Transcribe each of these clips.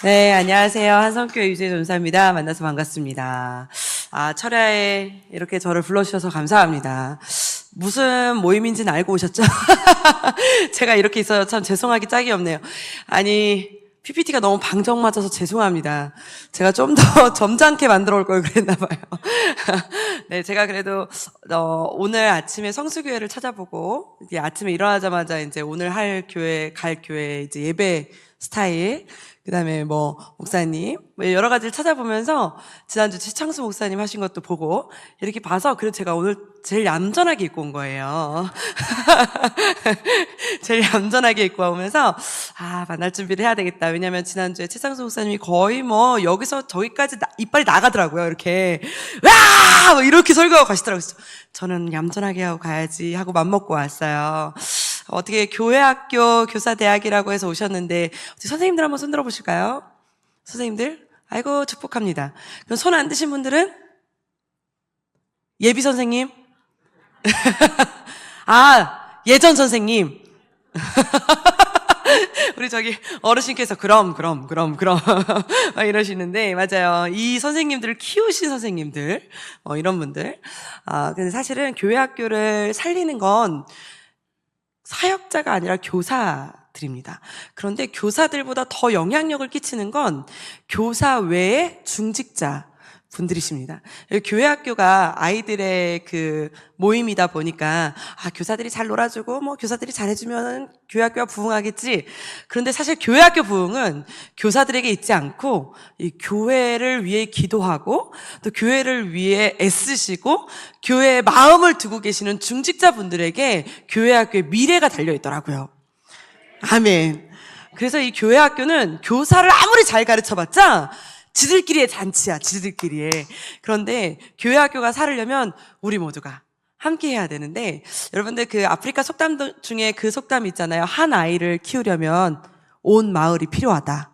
네, 안녕하세요. 한성교회 유재 전사입니다. 만나서 반갑습니다. 철야에 이렇게 저를 불러주셔서 감사합니다. 무슨 모임인지는 알고 오셨죠? 제가 이렇게 있어요. 참 죄송하기 짝이 없네요. 아니, PPT가 너무 방정 맞아서 죄송합니다. 제가 좀 더 점잖게 만들어 올 걸 그랬나 봐요. 네, 제가 그래도 오늘 아침에 성수교회를 찾아보고 이제 아침에 일어나자마자 이제 오늘 갈 교회 이제 예배 스타일, 그다음에 목사님 여러 가지를 찾아보면서 지난주 최창수 목사님 하신 것도 보고 이렇게 봐서 그래도 제가 오늘 제일 얌전하게 입고 온 거예요. 제일 얌전하게 입고 오면서 만날 준비를 해야 되겠다. 왜냐면 지난주에 최창수 목사님이 거의 여기서 저기까지 이빨이 나가더라고요. 이렇게 와! 이렇게 설교하고 가시더라고요. 저는 얌전하게 하고 가야지 하고 맘먹고 왔어요. 어떻게 교회학교 교사대학이라고 해서 오셨는데 선생님들 한번 손 들어보실까요? 선생님들? 아이고 축복합니다. 그럼 손 안 드신 분들은? 예비 선생님? 예전 선생님. 우리 저기 어르신께서 그럼 막 이러시는데 맞아요. 이 선생님들을 키우신 선생님들 이런 분들. 근데 사실은 교회학교를 살리는 건 사역자가 아니라 교사들입니다. 그런데 교사들보다 더 영향력을 끼치는 건 교사 외의 중직자 분들이십니다. 교회학교가 아이들의 그 모임이다 보니까 교사들이 잘 놀아주고 교사들이 잘해주면 교회학교가 부흥하겠지. 그런데 사실 교회학교 부흥은 교사들에게 있지 않고 이 교회를 위해 기도하고 또 교회를 위해 애쓰시고 교회에 마음을 두고 계시는 중직자 분들에게 교회학교의 미래가 달려있더라고요. 아멘. 그래서 이 교회학교는 교사를 아무리 잘 가르쳐봤자 지들끼리의 잔치야, 지들끼리의. 그런데 교회학교가 살으려면 우리 모두가 함께 해야 되는데, 여러분들 그 아프리카 속담 중에 그 속담이 있잖아요. 한 아이를 키우려면 온 마을이 필요하다.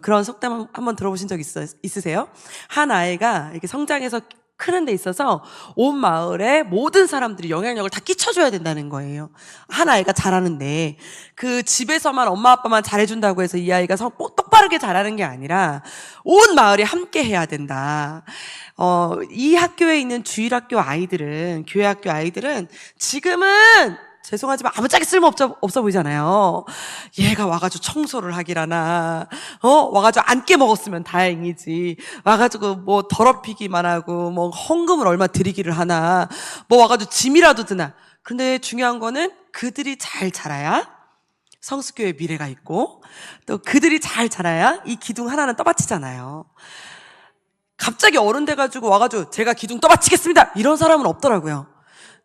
그런 속담 한번 들어보신 적 있으세요? 한 아이가 이렇게 성장해서 크는 데 있어서 온 마을의 모든 사람들이 영향력을 다 끼쳐줘야 된다는 거예요. 한 아이가 잘하는데 그 집에서만 엄마 아빠만 잘해준다고 해서 이 아이가 똑바르게 잘하는 게 아니라 온 마을이 함께 해야 된다. 이 학교에 있는 주일학교 아이들은, 교회학교 아이들은 지금은 죄송하지만 아무짝에 없어 보이잖아요. 얘가 와가지고 청소를 하기라나, 와가지고 앉게 먹었으면 다행이지. 와가지고 더럽히기만 하고, 헌금을 얼마 드리기를 하나, 와가지고 짐이라도 드나. 근데 중요한 거는 그들이 잘 자라야 성수교회 미래가 있고, 또 그들이 잘 자라야 이 기둥 하나는 떠받치잖아요. 갑자기 어른 돼가지고 와가지고 제가 기둥 떠받치겠습니다! 이런 사람은 없더라고요.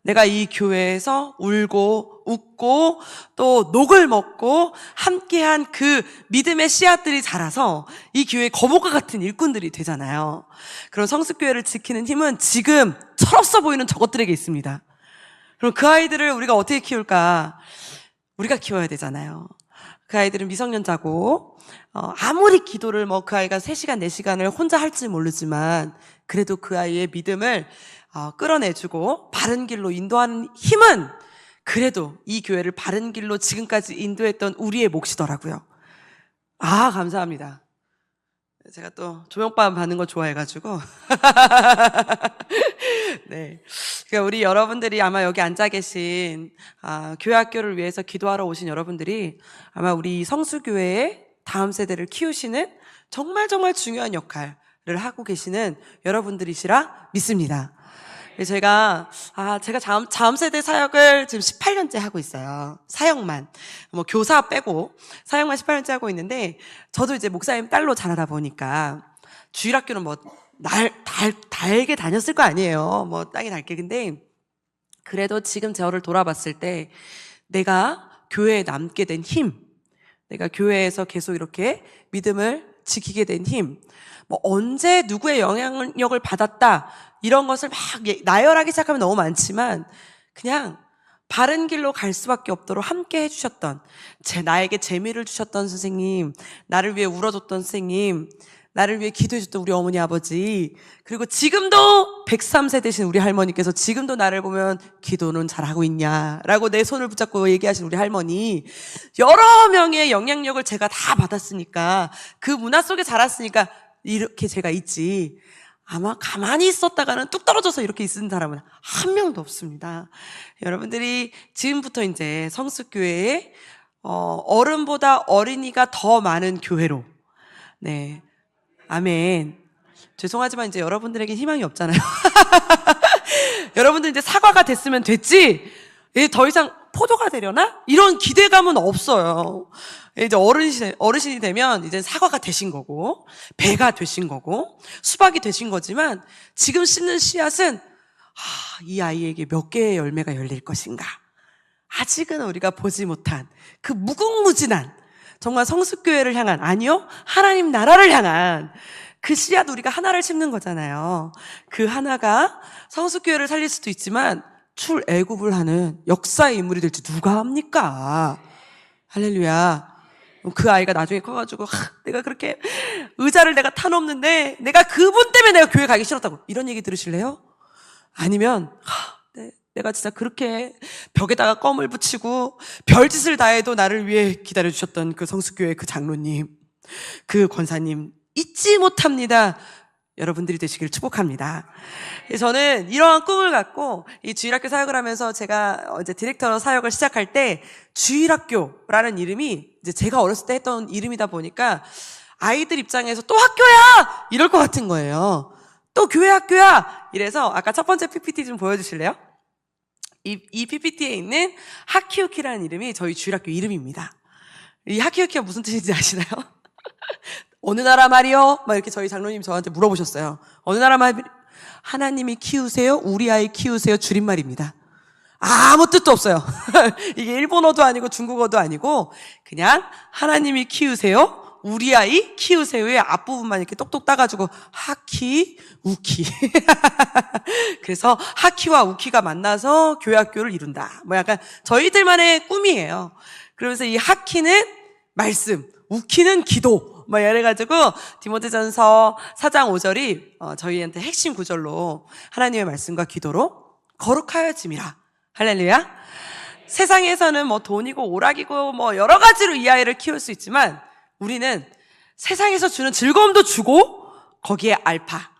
내가 이 교회에서 울고 웃고 또 녹을 먹고 함께한 그 믿음의 씨앗들이 자라서 이 교회 거목과 같은 일꾼들이 되잖아요. 그런 성수교회를 지키는 힘은 지금 철없어 보이는 저것들에게 있습니다. 그럼 그 아이들을 우리가 어떻게 키울까? 우리가 키워야 되잖아요. 그 아이들은 미성년자고 아무리 기도를 그 아이가 3시간 4시간을 혼자 할지 모르지만 그래도 그 아이의 믿음을 끌어내주고 바른 길로 인도하는 힘은 그래도 이 교회를 바른 길로 지금까지 인도했던 우리의 몫이더라고요. 감사합니다. 제가 또 조명반 받는 거 좋아해가지고 네, 그러니까 우리 여러분들이 아마 여기 앉아 계신 교회학교를 위해서 기도하러 오신 여러분들이 아마 우리 성수교회의 다음 세대를 키우시는 정말 중요한 역할을 하고 계시는 여러분들이시라 믿습니다. 제가 다음 세대 사역을 지금 18년째 하고 있어요. 사역만. 교사 빼고 사역만 18년째 하고 있는데, 저도 이제 목사님 딸로 자라다 보니까, 주일학교는 달게 다녔을 거 아니에요. 땅이 달게. 근데, 그래도 지금 저를 돌아봤을 때, 내가 교회에 남게 된 힘, 내가 교회에서 계속 이렇게 믿음을 지키게 된 힘, 언제 누구의 영향력을 받았다, 이런 것을 막 나열하기 시작하면 너무 많지만 그냥 바른 길로 갈 수밖에 없도록 함께 해주셨던, 나에게 재미를 주셨던 선생님, 나를 위해 울어줬던 선생님, 나를 위해 기도해 줬던 우리 어머니 아버지, 그리고 지금도 103세 되신 우리 할머니께서 지금도 나를 보면 기도는 잘하고 있냐라고 내 손을 붙잡고 얘기하신 우리 할머니, 여러 명의 영향력을 제가 다 받았으니까, 그 문화 속에 자랐으니까 이렇게 제가 있지, 아마 가만히 있었다가는 뚝 떨어져서 이렇게 있는 사람은 한 명도 없습니다. 여러분들이 지금부터 이제 성숙교회에 어른보다 어린이가 더 많은 교회로, 네, 아멘. 죄송하지만 이제 여러분들에게 희망이 없잖아요. 여러분들 이제 사과가 됐으면 됐지, 더 이상 포도가 되려나? 이런 기대감은 없어요. 이제 어르신이 되면 이제 사과가 되신 거고, 배가 되신 거고, 수박이 되신 거지만, 지금 심는 씨앗은, 이 아이에게 몇 개의 열매가 열릴 것인가? 아직은 우리가 보지 못한 그 무궁무진한, 정말 성숙교회를 향한, 아니요, 하나님 나라를 향한 그 씨앗, 우리가 하나를 심는 거잖아요. 그 하나가 성숙교회를 살릴 수도 있지만 출애굽을 하는 역사의 인물이 될지 누가 합니까? 할렐루야. 그 아이가 나중에 커가지고 내가 그렇게 의자를 내가 타놓는데 내가 그분 때문에 내가 교회 가기 싫었다고, 이런 얘기 들으실래요? 아니면 내가 진짜 그렇게 벽에다가 껌을 붙이고 별짓을 다해도 나를 위해 기다려주셨던 그 성숙교회 그 장로님, 그 권사님 잊지 못합니다. 여러분들이 되시길 축복합니다. 저는 이러한 꿈을 갖고 이 주일학교 사역을 하면서, 제가 이제 디렉터로 사역을 시작할 때 주일학교라는 이름이 이제 제가 어렸을 때 했던 이름이다 보니까 아이들 입장에서 또 학교야! 이럴 것 같은 거예요. 또 교회 학교야! 이래서 아까 첫 번째 PPT 좀 보여주실래요? 이 PPT에 있는 하키우키라는 이름이 저희 주일학교 이름입니다. 이 하키우키가 무슨 뜻인지 아시나요? 어느 나라 말이요? 막 이렇게 저희 장로님 저한테 물어보셨어요. 어느 나라 말? 하나님이 키우세요? 우리 아이 키우세요? 줄임말입니다. 아무 뜻도 없어요. 이게 일본어도 아니고 중국어도 아니고 그냥 하나님이 키우세요? 우리 아이 키우세요의 앞부분만 이렇게 똑똑 따가지고 하키, 우키. 그래서 하키와 우키가 만나서 교회학교를 이룬다. 뭐 약간 저희들만의 꿈이에요. 그러면서 이 하키는 말씀, 우키는 기도. 뭐 이래가지고 디모데전서 4장 5절이 저희한테 핵심 구절로 하나님의 말씀과 기도로 거룩하여짐이라. 할렐루야. 세상에서는 뭐 돈이고 오락이고 뭐 여러 가지로 이 아이를 키울 수 있지만, 우리는 세상에서 주는 즐거움도 주고 거기에 알파,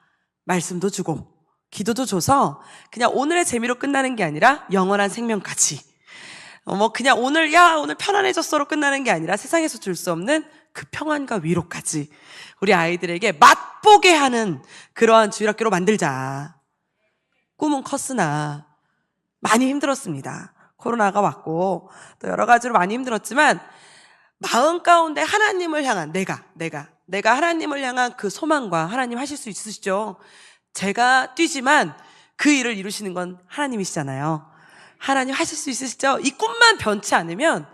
말씀도 주고 기도도 줘서 그냥 오늘의 재미로 끝나는 게 아니라 영원한 생명까지, 뭐 그냥 오늘 편안해졌어로 끝나는 게 아니라 세상에서 줄 수 없는 그 평안과 위로까지 우리 아이들에게 맛보게 하는 그러한 주일학교로 만들자. 꿈은 컸으나 많이 힘들었습니다. 코로나가 왔고 또 여러 가지로 많이 힘들었지만, 마음 가운데 하나님을 향한 내가 하나님을 향한 그 소망과, 하나님 하실 수 있으시죠? 제가 뛰지만 그 일을 이루시는 건 하나님이시잖아요. 하나님 하실 수 있으시죠? 이 꿈만 변치 않으면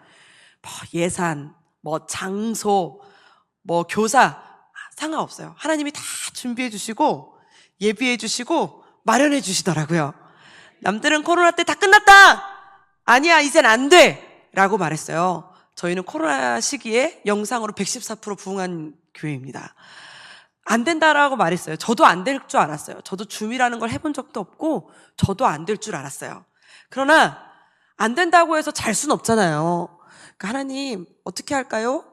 뭐 예산, 뭐 장소, 뭐 교사 상관없어요. 하나님이 다 준비해 주시고 예비해 주시고 마련해 주시더라고요. 남들은 코로나 때 다 끝났다! 아니야, 이젠 안 돼! 라고 말했어요. 저희는 코로나 시기에 영상으로 114% 부흥한 교회입니다. 안 된다라고 말했어요. 저도 안 될 줄 알았어요. 저도 줌이라는 걸 해본 적도 없고 저도 안 될 줄 알았어요. 그러나 안 된다고 해서 잘 수는 없잖아요. 그러니까 하나님 어떻게 할까요?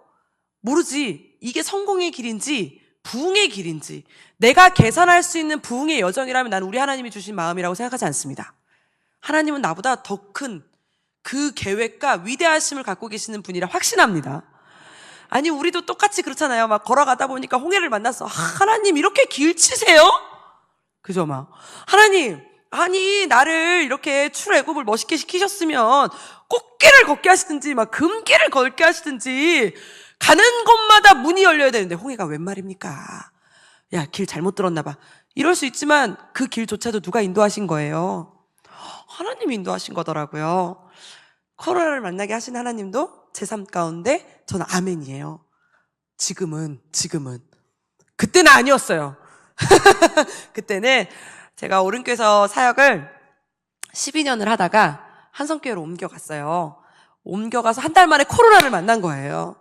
모르지. 이게 성공의 길인지 부흥의 길인지, 내가 계산할 수 있는 부흥의 여정이라면 난 우리 하나님이 주신 마음이라고 생각하지 않습니다. 하나님은 나보다 더 큰 그 계획과 위대하심을 갖고 계시는 분이라 확신합니다. 아니, 우리도 똑같이 그렇잖아요. 막 걸어가다 보니까 홍해를 만났어. 하나님 이렇게 길치세요? 그죠? 막 하나님, 아니 나를 이렇게 출애굽을 멋있게 시키셨으면 꽃길을 걷게 하시든지 막 금길을 걷게 하시든지, 가는 곳마다 문이 열려야 되는데 홍해가 웬 말입니까? 야, 길 잘못 들었나 봐. 이럴 수 있지만 그 길조차도 누가 인도하신 거예요? 하나님이 인도하신 거더라고요. 코로나를 만나게 하신 하나님도 제 삶 가운데 저는 아멘이에요. 지금은. 그때는 아니었어요. 그때는 제가 오른교에서 사역을 12년을 하다가 한성교회로 옮겨갔어요. 옮겨가서 한 달 만에 코로나를 만난 거예요.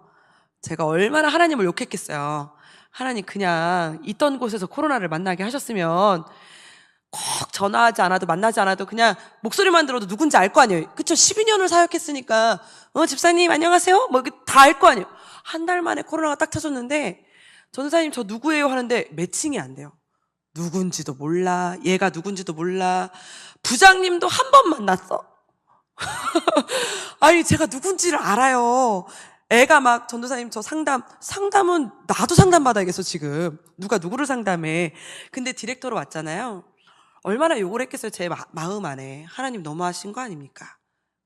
제가 얼마나 하나님을 욕했겠어요. 하나님 그냥 있던 곳에서 코로나를 만나게 하셨으면 꼭 전화하지 않아도 만나지 않아도 그냥 목소리만 들어도 누군지 알 거 아니에요. 그쵸? 12년을 사역했으니까 집사님 안녕하세요? 뭐 다 알 거 아니에요. 한 달 만에 코로나가 딱 터졌는데 전사님 저 누구예요? 하는데 매칭이 안 돼요. 누군지도 몰라. 얘가 누군지도 몰라. 부장님도 한 번 만났어. 아니 제가 누군지를 알아요. 애가 막 전도사님 저 상담은 나도 상담받아야겠어 지금. 누가 누구를 상담해. 근데 디렉터로 왔잖아요. 얼마나 욕을 했겠어요 제 마음 안에. 하나님 너무하신 거 아닙니까?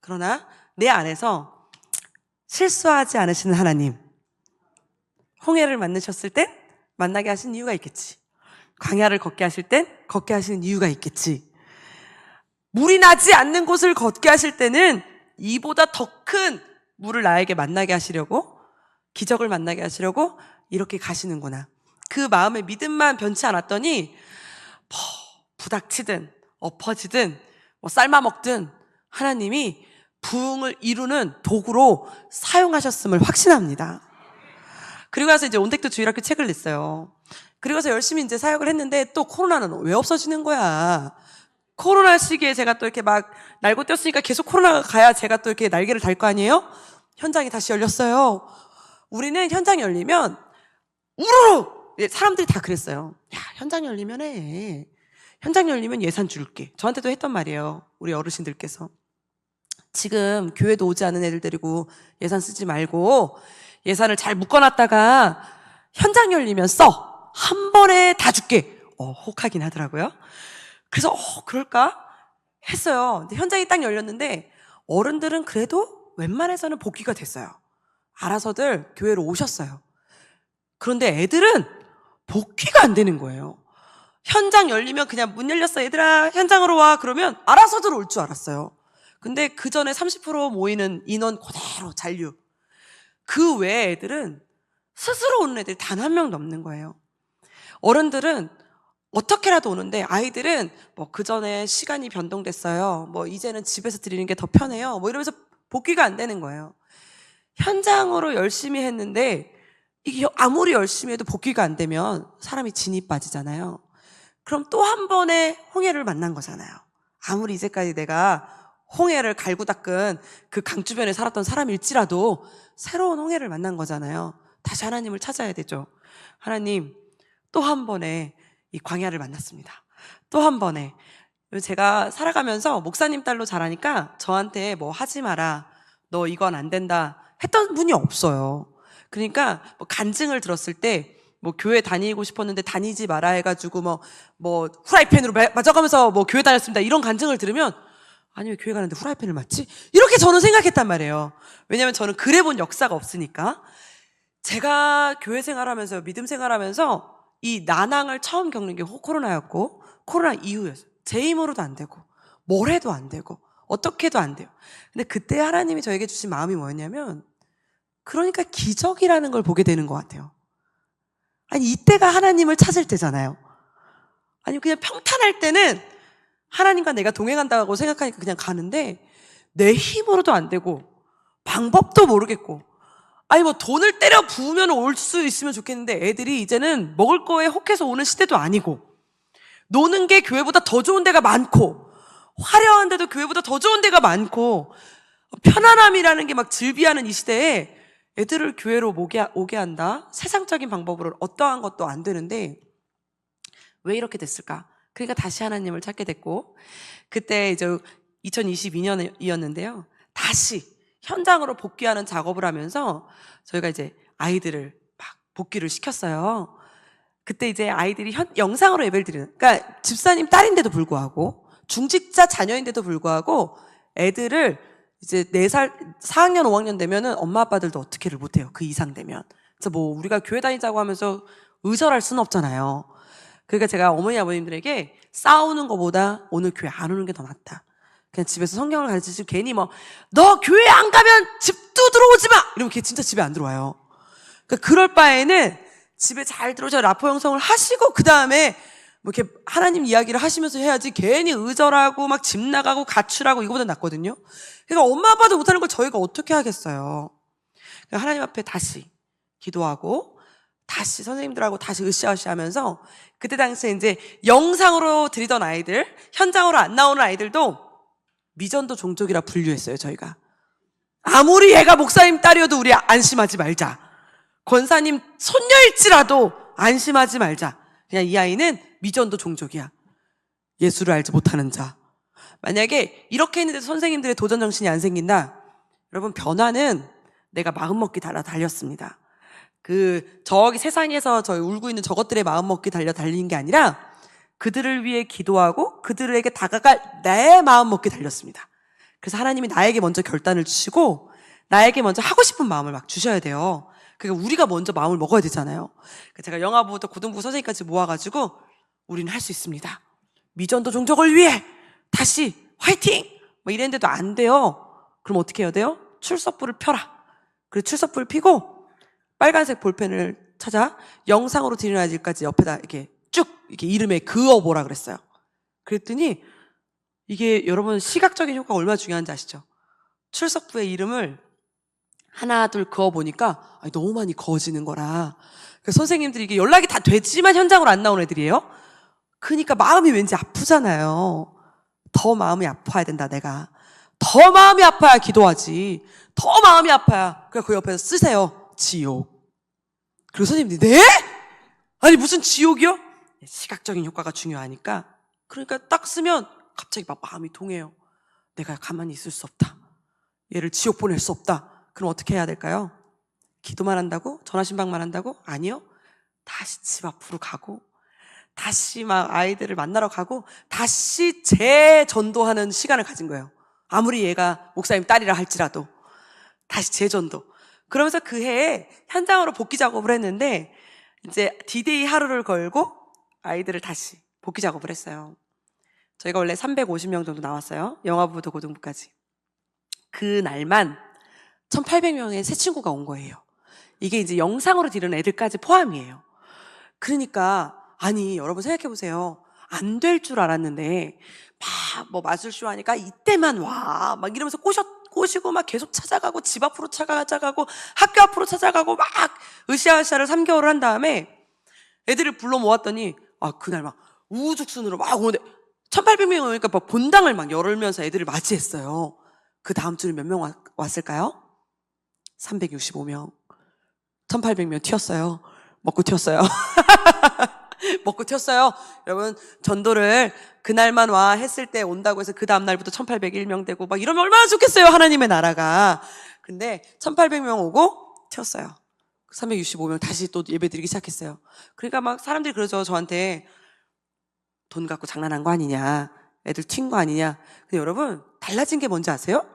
그러나 내 안에서 실수하지 않으시는 하나님, 홍해를 만나셨을 땐 만나게 하신 이유가 있겠지. 광야를 걷게 하실 땐 걷게 하시는 이유가 있겠지. 물이 나지 않는 곳을 걷게 하실 때는 이보다 더 큰 물을 나에게 만나게 하시려고, 기적을 만나게 하시려고 이렇게 가시는구나. 그 마음의 믿음만 변치 않았더니 부닥치든 엎어지든 뭐 삶아먹든 하나님이 부흥을 이루는 도구로 사용하셨음을 확신합니다. 그리고 나서 이제 온택트 주일학교 책을 냈어요. 그리고 나서 열심히 이제 사역을 했는데 또 코로나는 왜 없어지는 거야? 코로나 시기에 제가 또 이렇게 막 날고 뛰었으니까 계속 코로나가 가야 제가 또 이렇게 날개를 달 거 아니에요? 현장이 다시 열렸어요. 우리는 현장이 열리면 우르르! 사람들이 다 그랬어요. 야, 현장 열리면 해. 현장 열리면 예산 줄게. 저한테도 했던 말이에요. 우리 어르신들께서. 지금 교회도 오지 않은 애들 데리고 예산 쓰지 말고 예산을 잘 묶어놨다가 현장 열리면 써. 한 번에 다 줄게. 혹하긴 하더라고요. 그래서 그럴까? 했어요. 근데 현장이 딱 열렸는데 어른들은 그래도 웬만해서는 복귀가 됐어요. 알아서들 교회로 오셨어요. 그런데 애들은 복귀가 안 되는 거예요. 현장 열리면 그냥 문 열렸어 얘들아 현장으로 와 그러면 알아서들 올 줄 알았어요. 근데 그 전에 30% 모이는 인원 그대로 잔류. 그 외에 애들은 스스로 오는 애들이 단 한 명도 없는 거예요. 어른들은 어떻게라도 오는데 아이들은 뭐 그 전에 시간이 변동됐어요. 뭐 이제는 집에서 드리는 게 더 편해요. 뭐 이러면서 복귀가 안 되는 거예요. 현장으로 열심히 했는데 이게 아무리 열심히 해도 복귀가 안 되면 사람이 진이 빠지잖아요. 그럼 또 한 번의 홍해를 만난 거잖아요. 아무리 이제까지 내가 홍해를 갈고 닦은 그 강 주변에 살았던 사람일지라도 새로운 홍해를 만난 거잖아요. 다시 하나님을 찾아야 되죠. 하나님, 또 한 번의 이 광야를 만났습니다. 또 한 번에. 제가 살아가면서 목사님 딸로 자라니까 저한테 뭐 하지 마라, 너 이건 안 된다 했던 분이 없어요. 그러니까 뭐 간증을 들었을 때 뭐 교회 다니고 싶었는데 다니지 마라 해가지고 뭐 후라이팬으로 맞아가면서 뭐 교회 다녔습니다 이런 간증을 들으면 아니 왜 교회 가는데 후라이팬을 맞지? 이렇게 저는 생각했단 말이에요. 왜냐하면 저는 그래본 역사가 없으니까. 제가 교회 생활하면서 믿음 생활하면서 이 난항을 처음 겪는 게 코로나였고 코로나 이후였어요. 제 힘으로도 안 되고 뭘 해도 안 되고 어떻게 해도 안 돼요. 근데 그때 하나님이 저에게 주신 마음이 뭐였냐면 그러니까 기적이라는 걸 보게 되는 것 같아요. 아니 이때가 하나님을 찾을 때잖아요. 아니 그냥 평탄할 때는 하나님과 내가 동행한다고 생각하니까 그냥 가는데 내 힘으로도 안 되고 방법도 모르겠고 아니 뭐 돈을 때려 부으면 올 수 있으면 좋겠는데 애들이 이제는 먹을 거에 혹해서 오는 시대도 아니고 노는 게 교회보다 더 좋은 데가 많고 화려한 데도 교회보다 더 좋은 데가 많고 편안함이라는 게 막 즐비하는 이 시대에 애들을 교회로 오게 한다? 세상적인 방법으로 어떠한 것도 안 되는데 왜 이렇게 됐을까? 그러니까 다시 하나님을 찾게 됐고 그때 이제 2022년이었는데요. 다시 현장으로 복귀하는 작업을 하면서 저희가 이제 아이들을 막 복귀를 시켰어요. 그때 이제 아이들이 영상으로 예배를 드리는, 그러니까 집사님 딸인데도 불구하고 중직자 자녀인데도 불구하고 애들을 이제 4살, 4학년, 5학년 되면은 엄마 아빠들도 어떻게를 못해요. 그 이상 되면. 그래서 뭐 우리가 교회 다니자고 하면서 의절할 수는 없잖아요. 그러니까 제가 어머니 아버님들에게 싸우는 것보다 오늘 교회 안 오는 게 더 낫다. 그냥 집에서 성경을 가르치지 괜히 너 교회 안 가면 집도 들어오지 마! 이러면 걔 진짜 집에 안 들어와요. 그러니까 그럴 바에는 집에 잘 들어오셔서 라포 형성을 하시고 그 다음에 뭐 이렇게 하나님 이야기를 하시면서 해야지 괜히 의절하고 막 집 나가고 가출하고 이거보다 낫거든요. 그러니까 엄마 아빠도 못하는 걸 저희가 어떻게 하겠어요. 그러니까 하나님 앞에 다시 기도하고 다시 선생님들하고 다시 으쌰으쌰 하면서 그때 당시에 이제 영상으로 드리던 아이들, 현장으로 안 나오는 아이들도 미전도 종족이라 분류했어요, 저희가. 아무리 얘가 목사님 딸이어도 우리 안심하지 말자. 권사님 손녀일지라도 안심하지 말자. 그냥 이 아이는 미전도 종족이야. 예수를 알지 못하는 자. 만약에 이렇게 했는데도 선생님들의 도전 정신이 안 생긴다. 여러분, 변화는 내가 마음먹기 달렸습니다. 저기 세상에서 저희 울고 있는 저것들의 마음먹기 달린 게 아니라 그들을 위해 기도하고 그들에게 다가갈 내 마음먹기 달렸습니다. 그래서 하나님이 나에게 먼저 결단을 주시고 나에게 먼저 하고 싶은 마음을 막 주셔야 돼요. 그러니까 우리가 먼저 마음을 먹어야 되잖아요. 제가 영아부부터 고등부 선생님까지 모아가지고 우리는 할 수 있습니다. 미전도 종족을 위해 다시 화이팅! 뭐 이랬는데도 안 돼요. 그럼 어떻게 해야 돼요? 출석부를 펴라. 그리고 출석부를 피고 빨간색 볼펜을 찾아 영상으로 드리는 아이들까지 옆에다 이렇게 쭉 이렇게 이름에 그어보라 그랬어요. 그랬더니 이게 여러분 시각적인 효과가 얼마나 중요한지 아시죠? 출석부의 이름을 하나 둘 그어보니까 너무 많이 그어지는 거라. 그래서 선생님들이 이게 연락이 다 되지만 현장으로 안 나온 애들이에요. 그러니까 마음이 왠지 아프잖아요. 더 마음이 아파야 된다, 내가. 더 마음이 아파야 기도하지. 더 마음이 아파야. 그래서 그 옆에서 쓰세요. 지옥. 그리고 선생님들이, 네? 아니, 무슨 지옥이요? 시각적인 효과가 중요하니까. 그러니까 딱 쓰면 갑자기 막 마음이 동해요. 내가 가만히 있을 수 없다. 얘를 지옥 보낼 수 없다. 그럼 어떻게 해야 될까요? 기도만 한다고? 전화신방만 한다고? 아니요. 다시 집 앞으로 가고, 다시 막 아이들을 만나러 가고, 다시 재전도하는 시간을 가진 거예요. 아무리 얘가 목사님 딸이라 할지라도. 다시 재전도. 그러면서 그 해에 현장으로 복귀 작업을 했는데, 이제 D-Day 하루를 걸고 아이들을 다시 복귀 작업을 했어요. 저희가 원래 350명 정도 나왔어요. 영아부부터 고등부까지. 그 날만 1,800명의 새 친구가 온 거예요. 이게 이제 영상으로 들은 애들까지 포함이에요. 그러니까 아니 여러분 생각해보세요. 안 될 줄 알았는데 막 뭐 마술쇼 하니까 이때만 와 막 이러면서 꼬시고 막 계속 찾아가고 집 앞으로 찾아가고 학교 앞으로 찾아가고 막 으쌰으쌰를 3개월을 한 다음에 애들을 불러 모았더니 그날 막 우후죽순으로 막 오는데 1,800명이 오니까 막 본당을 막 열으면서 애들을 맞이했어요. 그 다음 주에 몇 명 왔을까요? 365명. 1,800명 튀었어요. 먹고 튀었어요. 먹고 튀었어요. 여러분, 전도를 그날만 와 했을 때 온다고 해서 그 다음날부터 1,801명 되고 막 이러면 얼마나 좋겠어요, 하나님의 나라가. 근데 1,800명 오고 튀었어요. 365명 다시 또 예배 드리기 시작했어요. 그러니까 막 사람들이 그러죠, 저한테. 돈 갖고 장난한 거 아니냐, 애들 튄 거 아니냐. 근데 여러분, 달라진 게 뭔지 아세요?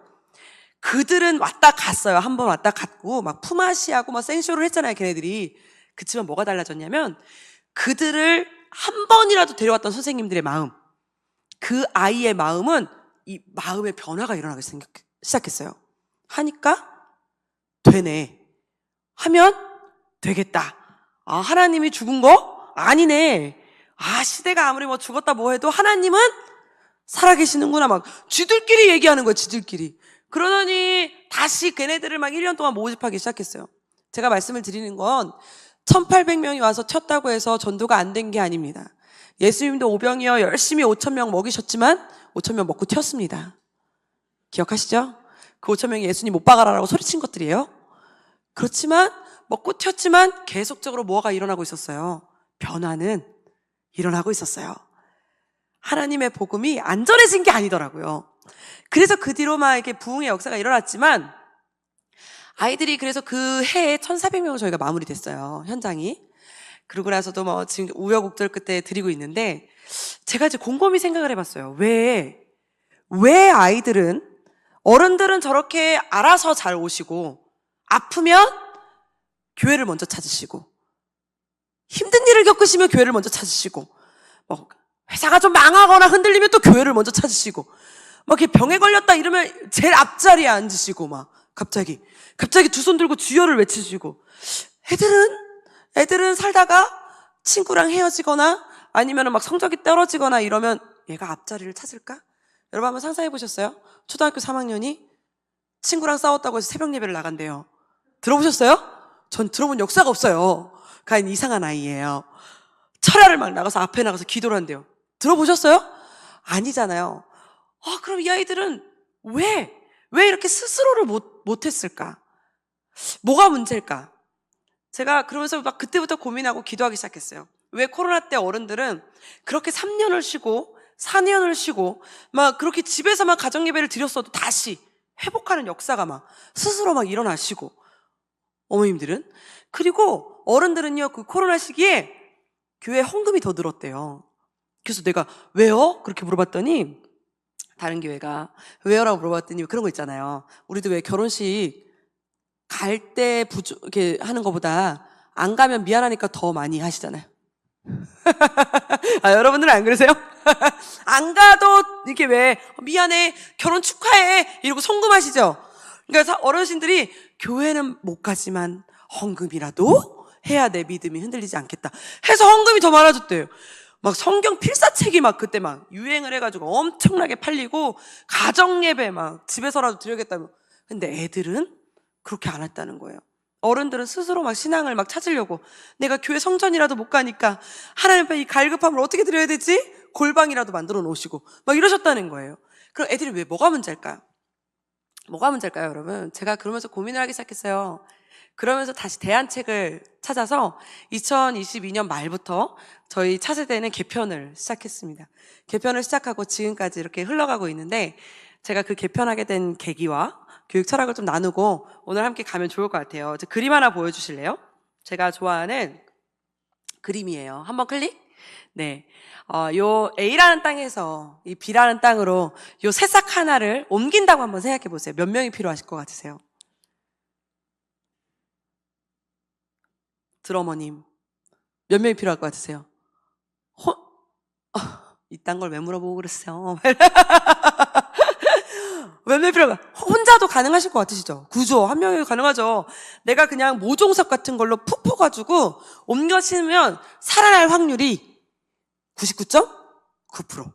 그들은 왔다 갔어요. 한 번 왔다 갔고 막 품앗이하고 막 생쇼를 했잖아요, 걔네들이. 그치만 뭐가 달라졌냐면 그들을 한 번이라도 데려왔던 선생님들의 마음, 그 아이의 마음은 이 마음의 변화가 일어나기 시작했어요. 하니까 되네. 하면 되겠다. 하나님이 죽은 거? 아니네. 시대가 아무리 뭐 죽었다 뭐 해도 하나님은 살아계시는구나. 막 쥐들끼리 얘기하는 거예요, 쥐들끼리. 그러더니 다시 걔네들을 막 1년 동안 모집하기 시작했어요. 제가 말씀을 드리는 건 1,800명이 와서 튀었다고 해서 전도가 안 된 게 아닙니다. 예수님도 오병이어 열심히 5,000명 먹이셨지만 5,000명 먹고 튀었습니다. 기억하시죠? 그 5,000명이 예수님 못 박아라라고 소리친 것들이에요. 그렇지만 먹고 튀었지만 계속적으로 뭐가 일어나고 있었어요? 변화는 일어나고 있었어요. 하나님의 복음이 안전해진 게 아니더라고요. 그래서 그 뒤로 막 이렇게 부흥의 역사가 일어났지만 아이들이 그래서 그 해에 1,400명을 저희가 마무리됐어요, 현장이. 그러고 나서도 뭐 지금 우여곡절 끝에 드리고 있는데 제가 이제 곰곰이 생각을 해봤어요. 왜 아이들은 어른들은 저렇게 알아서 잘 오시고 아프면 교회를 먼저 찾으시고 힘든 일을 겪으시면 교회를 먼저 찾으시고 뭐 회사가 좀 망하거나 흔들리면 또 교회를 먼저 찾으시고 막 이렇게 병에 걸렸다 이러면 제일 앞자리에 앉으시고 막 갑자기 두 손 들고 주여를 외치시고 애들은 살다가 친구랑 헤어지거나 아니면 막 성적이 떨어지거나 이러면 얘가 앞자리를 찾을까? 여러분 한번 상상해 보셨어요? 초등학교 3학년이 친구랑 싸웠다고 해서 새벽 예배를 나간대요. 들어보셨어요? 전 들어본 역사가 없어요. 간 이상한 아이예요. 철야를 막 나가서 앞에 나가서 기도를 한대요. 들어보셨어요? 아니잖아요. 그럼 이 아이들은 왜 이렇게 스스로를 못했을까? 뭐가 문제일까? 제가 그러면서 막 그때부터 고민하고 기도하기 시작했어요. 왜 코로나 때 어른들은 그렇게 3년을 쉬고 4년을 쉬고 막 그렇게 집에서만 가정예배를 드렸어도 다시 회복하는 역사가 막 스스로 막 일어나시고, 어머님들은, 그리고 어른들은요, 그 코로나 시기에 교회 헌금이 더 늘었대요. 그래서 내가 왜요? 그렇게 물어봤더니 다른 교회가 왜요라고 물어봤더니 그런 거 있잖아요. 우리도 왜 결혼식 갈 때 이렇게 하는 것보다 안 가면 미안하니까 더 많이 하시잖아요. 여러분들은 안 그러세요? 안 가도 이렇게 왜 미안해, 결혼 축하해 이러고 송금하시죠. 그러니까 어르신들이 교회는 못 가지만 헌금이라도 해야 내 믿음이 흔들리지 않겠다 해서 헌금이 더 많아졌대요. 막 성경 필사책이 막 그때 막 유행을 해가지고 엄청나게 팔리고 가정예배 막 집에서라도 드려야겠다며. 근데 애들은 그렇게 안 했다는 거예요. 어른들은 스스로 막 신앙을 막 찾으려고, 내가 교회 성전이라도 못 가니까 하나님 앞에 이 갈급함을 어떻게 드려야 되지? 골방이라도 만들어 놓으시고 막 이러셨다는 거예요. 그럼 애들이 왜 뭐가 문제일까요? 뭐가 문제일까요, 여러분? 제가 그러면서 고민을 하기 시작했어요. 그러면서 다시 대안책을 찾아서 2022년 말부터 저희 차세대는 개편을 시작했습니다. 개편을 시작하고 지금까지 이렇게 흘러가고 있는데, 제가 그 개편하게 된 계기와 교육 철학을 좀 나누고 오늘 함께 가면 좋을 것 같아요. 그림 하나 보여주실래요? 제가 좋아하는 그림이에요. 한번 클릭? 네. 요 A라는 땅에서 이 B라는 땅으로 요 새싹 하나를 옮긴다고 한번 생각해 보세요. 몇 명이 필요하실 것 같으세요? 드러머님, 몇 명이 필요할 것 같으세요? 이딴 걸 왜 물어보고 그랬어요? 몇 명이 필요할까? 혼자도 가능하실 것 같으시죠? 그죠? 한 명이 가능하죠. 내가 그냥 모종삽 같은 걸로 푹 퍼가지고 옮겨 심으면 살아날 확률이 99.9%.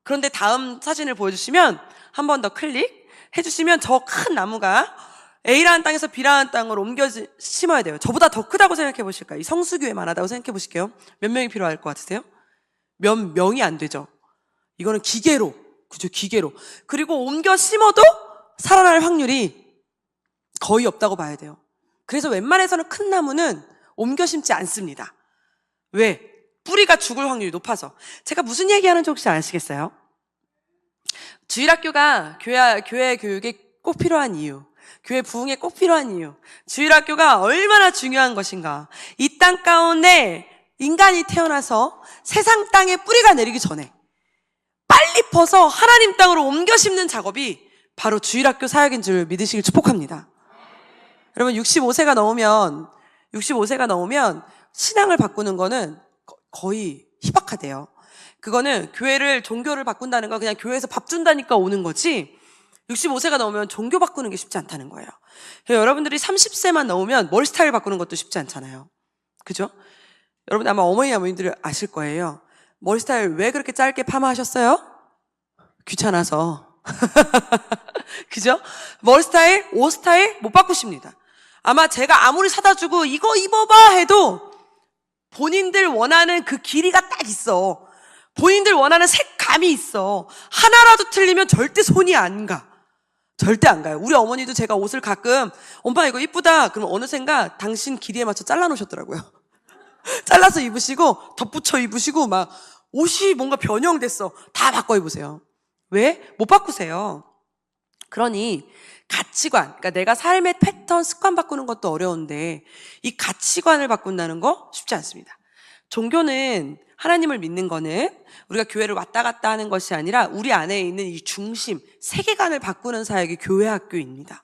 그런데 다음 사진을 보여주시면 한 번 더 클릭 해주시면 저 큰 나무가 A라는 땅에서 B라는 땅으로 옮겨 심어야 돼요. 저보다 더 크다고 생각해 보실까요? 이 성수교회만 하다고 생각해 보실게요. 몇 명이 필요할 것 같으세요? 몇 명이 안 되죠. 이거는 기계로, 그죠? 기계로. 그리고 옮겨 심어도 살아날 확률이 거의 없다고 봐야 돼요. 그래서 웬만해서는 큰 나무는 옮겨 심지 않습니다. 왜? 뿌리가 죽을 확률이 높아서. 제가 무슨 얘기하는지 혹시 아시겠어요? 주일학교가 교회 교육에 꼭 필요한 이유, 교회 부흥에 꼭 필요한 이유, 주일학교가 얼마나 중요한 것인가. 이 땅 가운데 인간이 태어나서 세상 땅에 뿌리가 내리기 전에 빨리 퍼서 하나님 땅으로 옮겨 심는 작업이 바로 주일학교 사역인 줄 믿으시길 축복합니다. 여러분, 65세가 넘으면 신앙을 바꾸는 거는 거의 희박하대요. 그거는 종교를 바꾼다는 건 그냥 교회에서 밥 준다니까 오는 거지, 65세가 넘으면 종교 바꾸는 게 쉽지 않다는 거예요. 여러분들이 30세만 넘으면 머리 스타일 바꾸는 것도 쉽지 않잖아요. 그죠? 여러분 아마 어머니들 아실 거예요. 머리 스타일 왜 그렇게 짧게 파마하셨어요? 귀찮아서. 그죠? 머리 스타일, 옷 스타일 못 바꾸십니다. 아마 제가 아무리 사다 주고 이거 입어봐 해도 본인들 원하는 그 길이가 딱 있어. 본인들 원하는 색감이 있어. 하나라도 틀리면 절대 손이 안 가. 절대 안 가요. 우리 어머니도 제가 옷을 가끔 엄마 이거 이쁘다 그러면 어느샌가 당신 길이에 맞춰 잘라놓으셨더라고요. 잘라서 입으시고 덧붙여 입으시고 막 옷이 뭔가 변형됐어. 다 바꿔 입으세요. 왜? 못 바꾸세요. 그러니 가치관, 그러니까 내가 삶의 패턴, 습관 바꾸는 것도 어려운데 이 가치관을 바꾼다는 거 쉽지 않습니다. 종교는, 하나님을 믿는 거는 우리가 교회를 왔다 갔다 하는 것이 아니라 우리 안에 있는 이 중심, 세계관을 바꾸는 사역이 교회 학교입니다.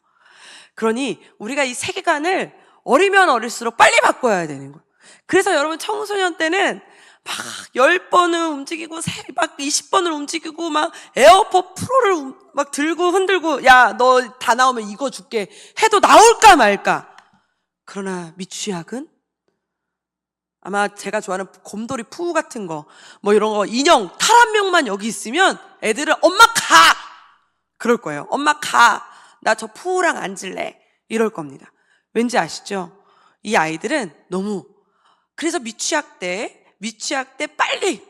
그러니 우리가 이 세계관을 어리면 어릴수록 빨리 바꿔야 되는 거예요. 그래서 여러분 청소년 때는 막 10번을 움직이고 막 20번을 움직이고 막 에어팟 프로를 막 들고 흔들고, 야, 너 다 나오면 이거 줄게 해도 나올까 말까. 그러나 미취학은 아마 제가 좋아하는 곰돌이 푸 같은 거, 뭐 이런 거, 인형 탈 한 명만 여기 있으면 애들은 엄마 가! 그럴 거예요. 엄마 가! 나 저 푸랑 앉을래. 이럴 겁니다. 왠지 아시죠? 이 아이들은 너무 그래서 미취학 때 빨리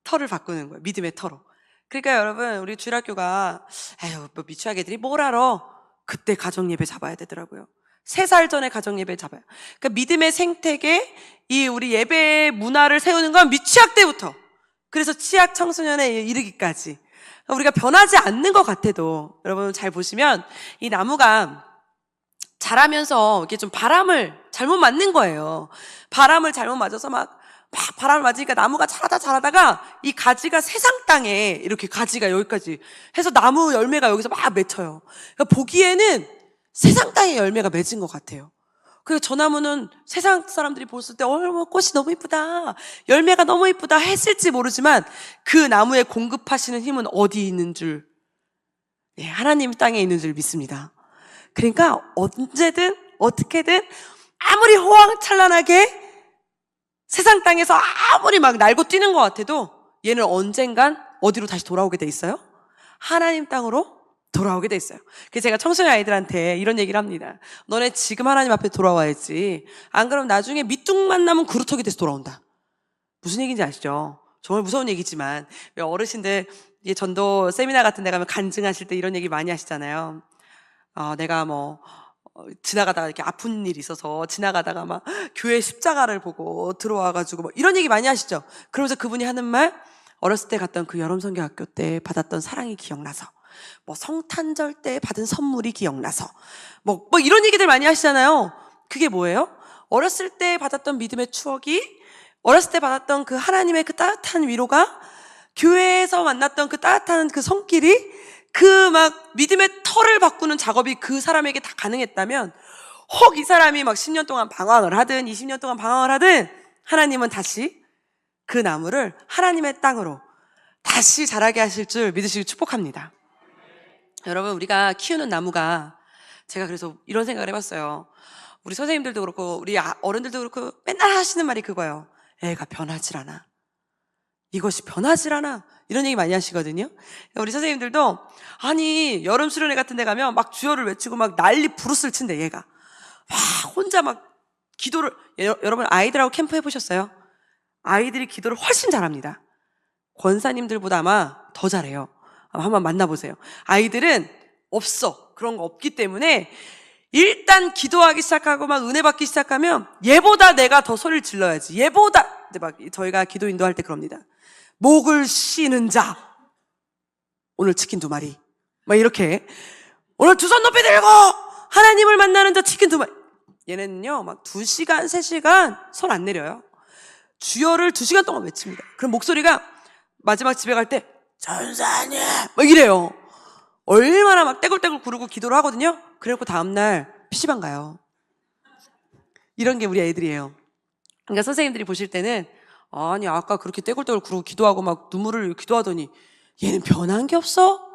터를 바꾸는 거예요. 믿음의 터로. 그러니까 여러분, 우리 주일학교가 에휴, 뭐 미취학 애들이 뭘 알아? 그때 가정예배 잡아야 되더라고요. 3살 전에 가정예배 잡아요. 그러니까 믿음의 생태계, 이 우리 예배 문화를 세우는 건 미취학 때부터. 그래서 취학 청소년에 이르기까지. 우리가 변하지 않는 것 같아도, 여러분 잘 보시면 이 나무가 자라면서 이게 좀 바람을 잘못 맞는 거예요. 바람을 잘못 맞아서 막 바람을 맞으니까 나무가 자라다가 이 가지가 세상 땅에 이렇게 가지가 여기까지 해서 나무 열매가 여기서 막 맺혀요. 그러니까 보기에는 세상 땅에 열매가 맺은 것 같아요. 그리고 저 나무는 세상 사람들이 봤을 때 꽃이 너무 이쁘다, 열매가 너무 이쁘다 했을지 모르지만 그 나무에 공급하시는 힘은 어디 있는 줄, 하나님 땅에 있는 줄 믿습니다. 그러니까 언제든 어떻게든 아무리 호황찬란하게 세상 땅에서 아무리 막 날고 뛰는 것 같아도 얘는 언젠간 어디로 다시 돌아오게 돼 있어요? 하나님 땅으로 돌아오게 돼 있어요. 그래서 제가 청소년 아이들한테 이런 얘기를 합니다. 너네 지금 하나님 앞에 돌아와야지. 안 그러면 나중에 밑둥만 나면 그루터기 돼서 돌아온다. 무슨 얘기인지 아시죠? 정말 무서운 얘기지만 왜 어르신들 전도 세미나 같은 데 가면 간증하실 때 이런 얘기 많이 하시잖아요. 내가 지나가다가 이렇게 아픈 일이 있어서 지나가다가 막 교회 십자가를 보고 들어와가지고 뭐 이런 얘기 많이 하시죠. 그러면서 그분이 하는 말, 어렸을 때 갔던 그 여름선교학교 때 받았던 사랑이 기억나서, 성탄절 때 받은 선물이 기억나서, 이런 얘기들 많이 하시잖아요. 그게 뭐예요? 어렸을 때 받았던 믿음의 추억이, 어렸을 때 받았던 그 하나님의 그 따뜻한 위로가, 교회에서 만났던 그 따뜻한 그 손길이, 그 믿음의 터를 바꾸는 작업이 그 사람에게 다 가능했다면, 혹 이 사람이 10년 동안 방황을 하든 20년 동안 방황을 하든 하나님은 다시 그 나무를 하나님의 땅으로 다시 자라게 하실 줄 믿으시기 축복합니다. 여러분, 우리가 키우는 나무가, 제가 그래서 이런 생각을 해봤어요. 우리 선생님들도 그렇고 우리 어른들도 그렇고 맨날 하시는 말이 그거예요. 애가 변하질 않아. 이것이 변하질 않아. 이런 얘기 많이 하시거든요. 우리 선생님들도 아니 여름 수련회 같은 데 가면 주여를 외치고 난리 부르스를 친대. 얘가 혼자 기도를, 여러분 아이들하고 캠프 해보셨어요? 아이들이 기도를 훨씬 잘합니다. 권사님들보다 아마 더 잘해요. 한번 만나보세요. 아이들은 그런 거 없기 때문에 일단 기도하기 시작하고 은혜 받기 시작하면 얘보다 내가 더 소리를 질러야지. 얘보다. 저희가 기도 인도할 때 그럽니다. 목을 쉬는 자, 오늘 치킨 2마리. 이렇게. 오늘 2손 높이 들고 하나님을 만나는 자 치킨 2마리. 얘네는요 2시간 3시간 손 안 내려요. 주여를 2시간 동안 외칩니다. 그럼 목소리가 마지막 집에 갈 때 전사님 이래요. 얼마나 떼굴떼굴 구르고 기도를 하거든요. 그래갖고 다음날 PC방 가요. 이런 게 우리 애들이에요. 그러니까 선생님들이 보실 때는 아니 아까 그렇게 떼굴떼굴 구르고 기도하고 눈물을 기도하더니 얘는 변한 게 없어?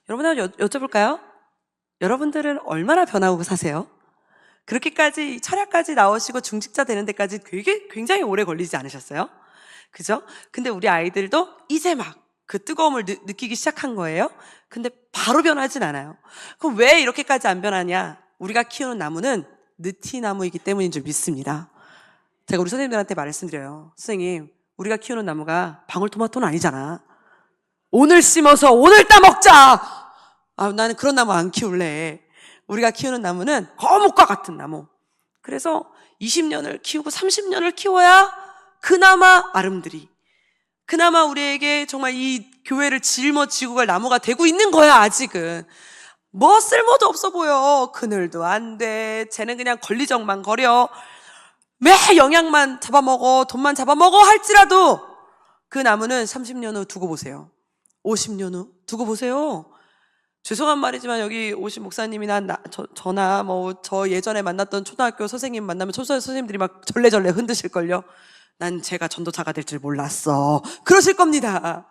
여러분 한번 여쭤볼까요? 여러분들은 얼마나 변하고 사세요? 그렇게까지 철야까지 나오시고 중직자 되는 데까지 굉장히 오래 걸리지 않으셨어요? 그죠? 근데 우리 아이들도 이제 그 뜨거움을 느끼기 시작한 거예요. 근데 바로 변하진 않아요. 그럼 왜 이렇게까지 안 변하냐? 우리가 키우는 나무는 느티나무이기 때문인 줄 믿습니다. 제가 우리 선생님들한테 말씀드려요. 선생님, 우리가 키우는 나무가 방울토마토는 아니잖아. 오늘 심어서 오늘 따먹자. 나는 그런 나무 안 키울래. 우리가 키우는 나무는 거목과 같은 나무. 그래서 20년을 키우고 30년을 키워야 그나마 아름드리, 그나마 우리에게 정말 이 교회를 짊어지고 갈 나무가 되고 있는 거야. 아직은 쓸모도 없어 보여. 그늘도 안 돼. 쟤는 그냥 권리적만 거려. 매 영양만 잡아먹어, 돈만 잡아먹어 할지라도 그 나무는 30년 후 두고 보세요. 50년 후 두고 보세요. 죄송한 말이지만 여기 오신 목사님이나 저나 저 예전에 만났던 초등학교 선생님 만나면 선생님들이 절레절레 흔드실걸요. 난 제가 전도자가 될 줄 몰랐어. 그러실 겁니다.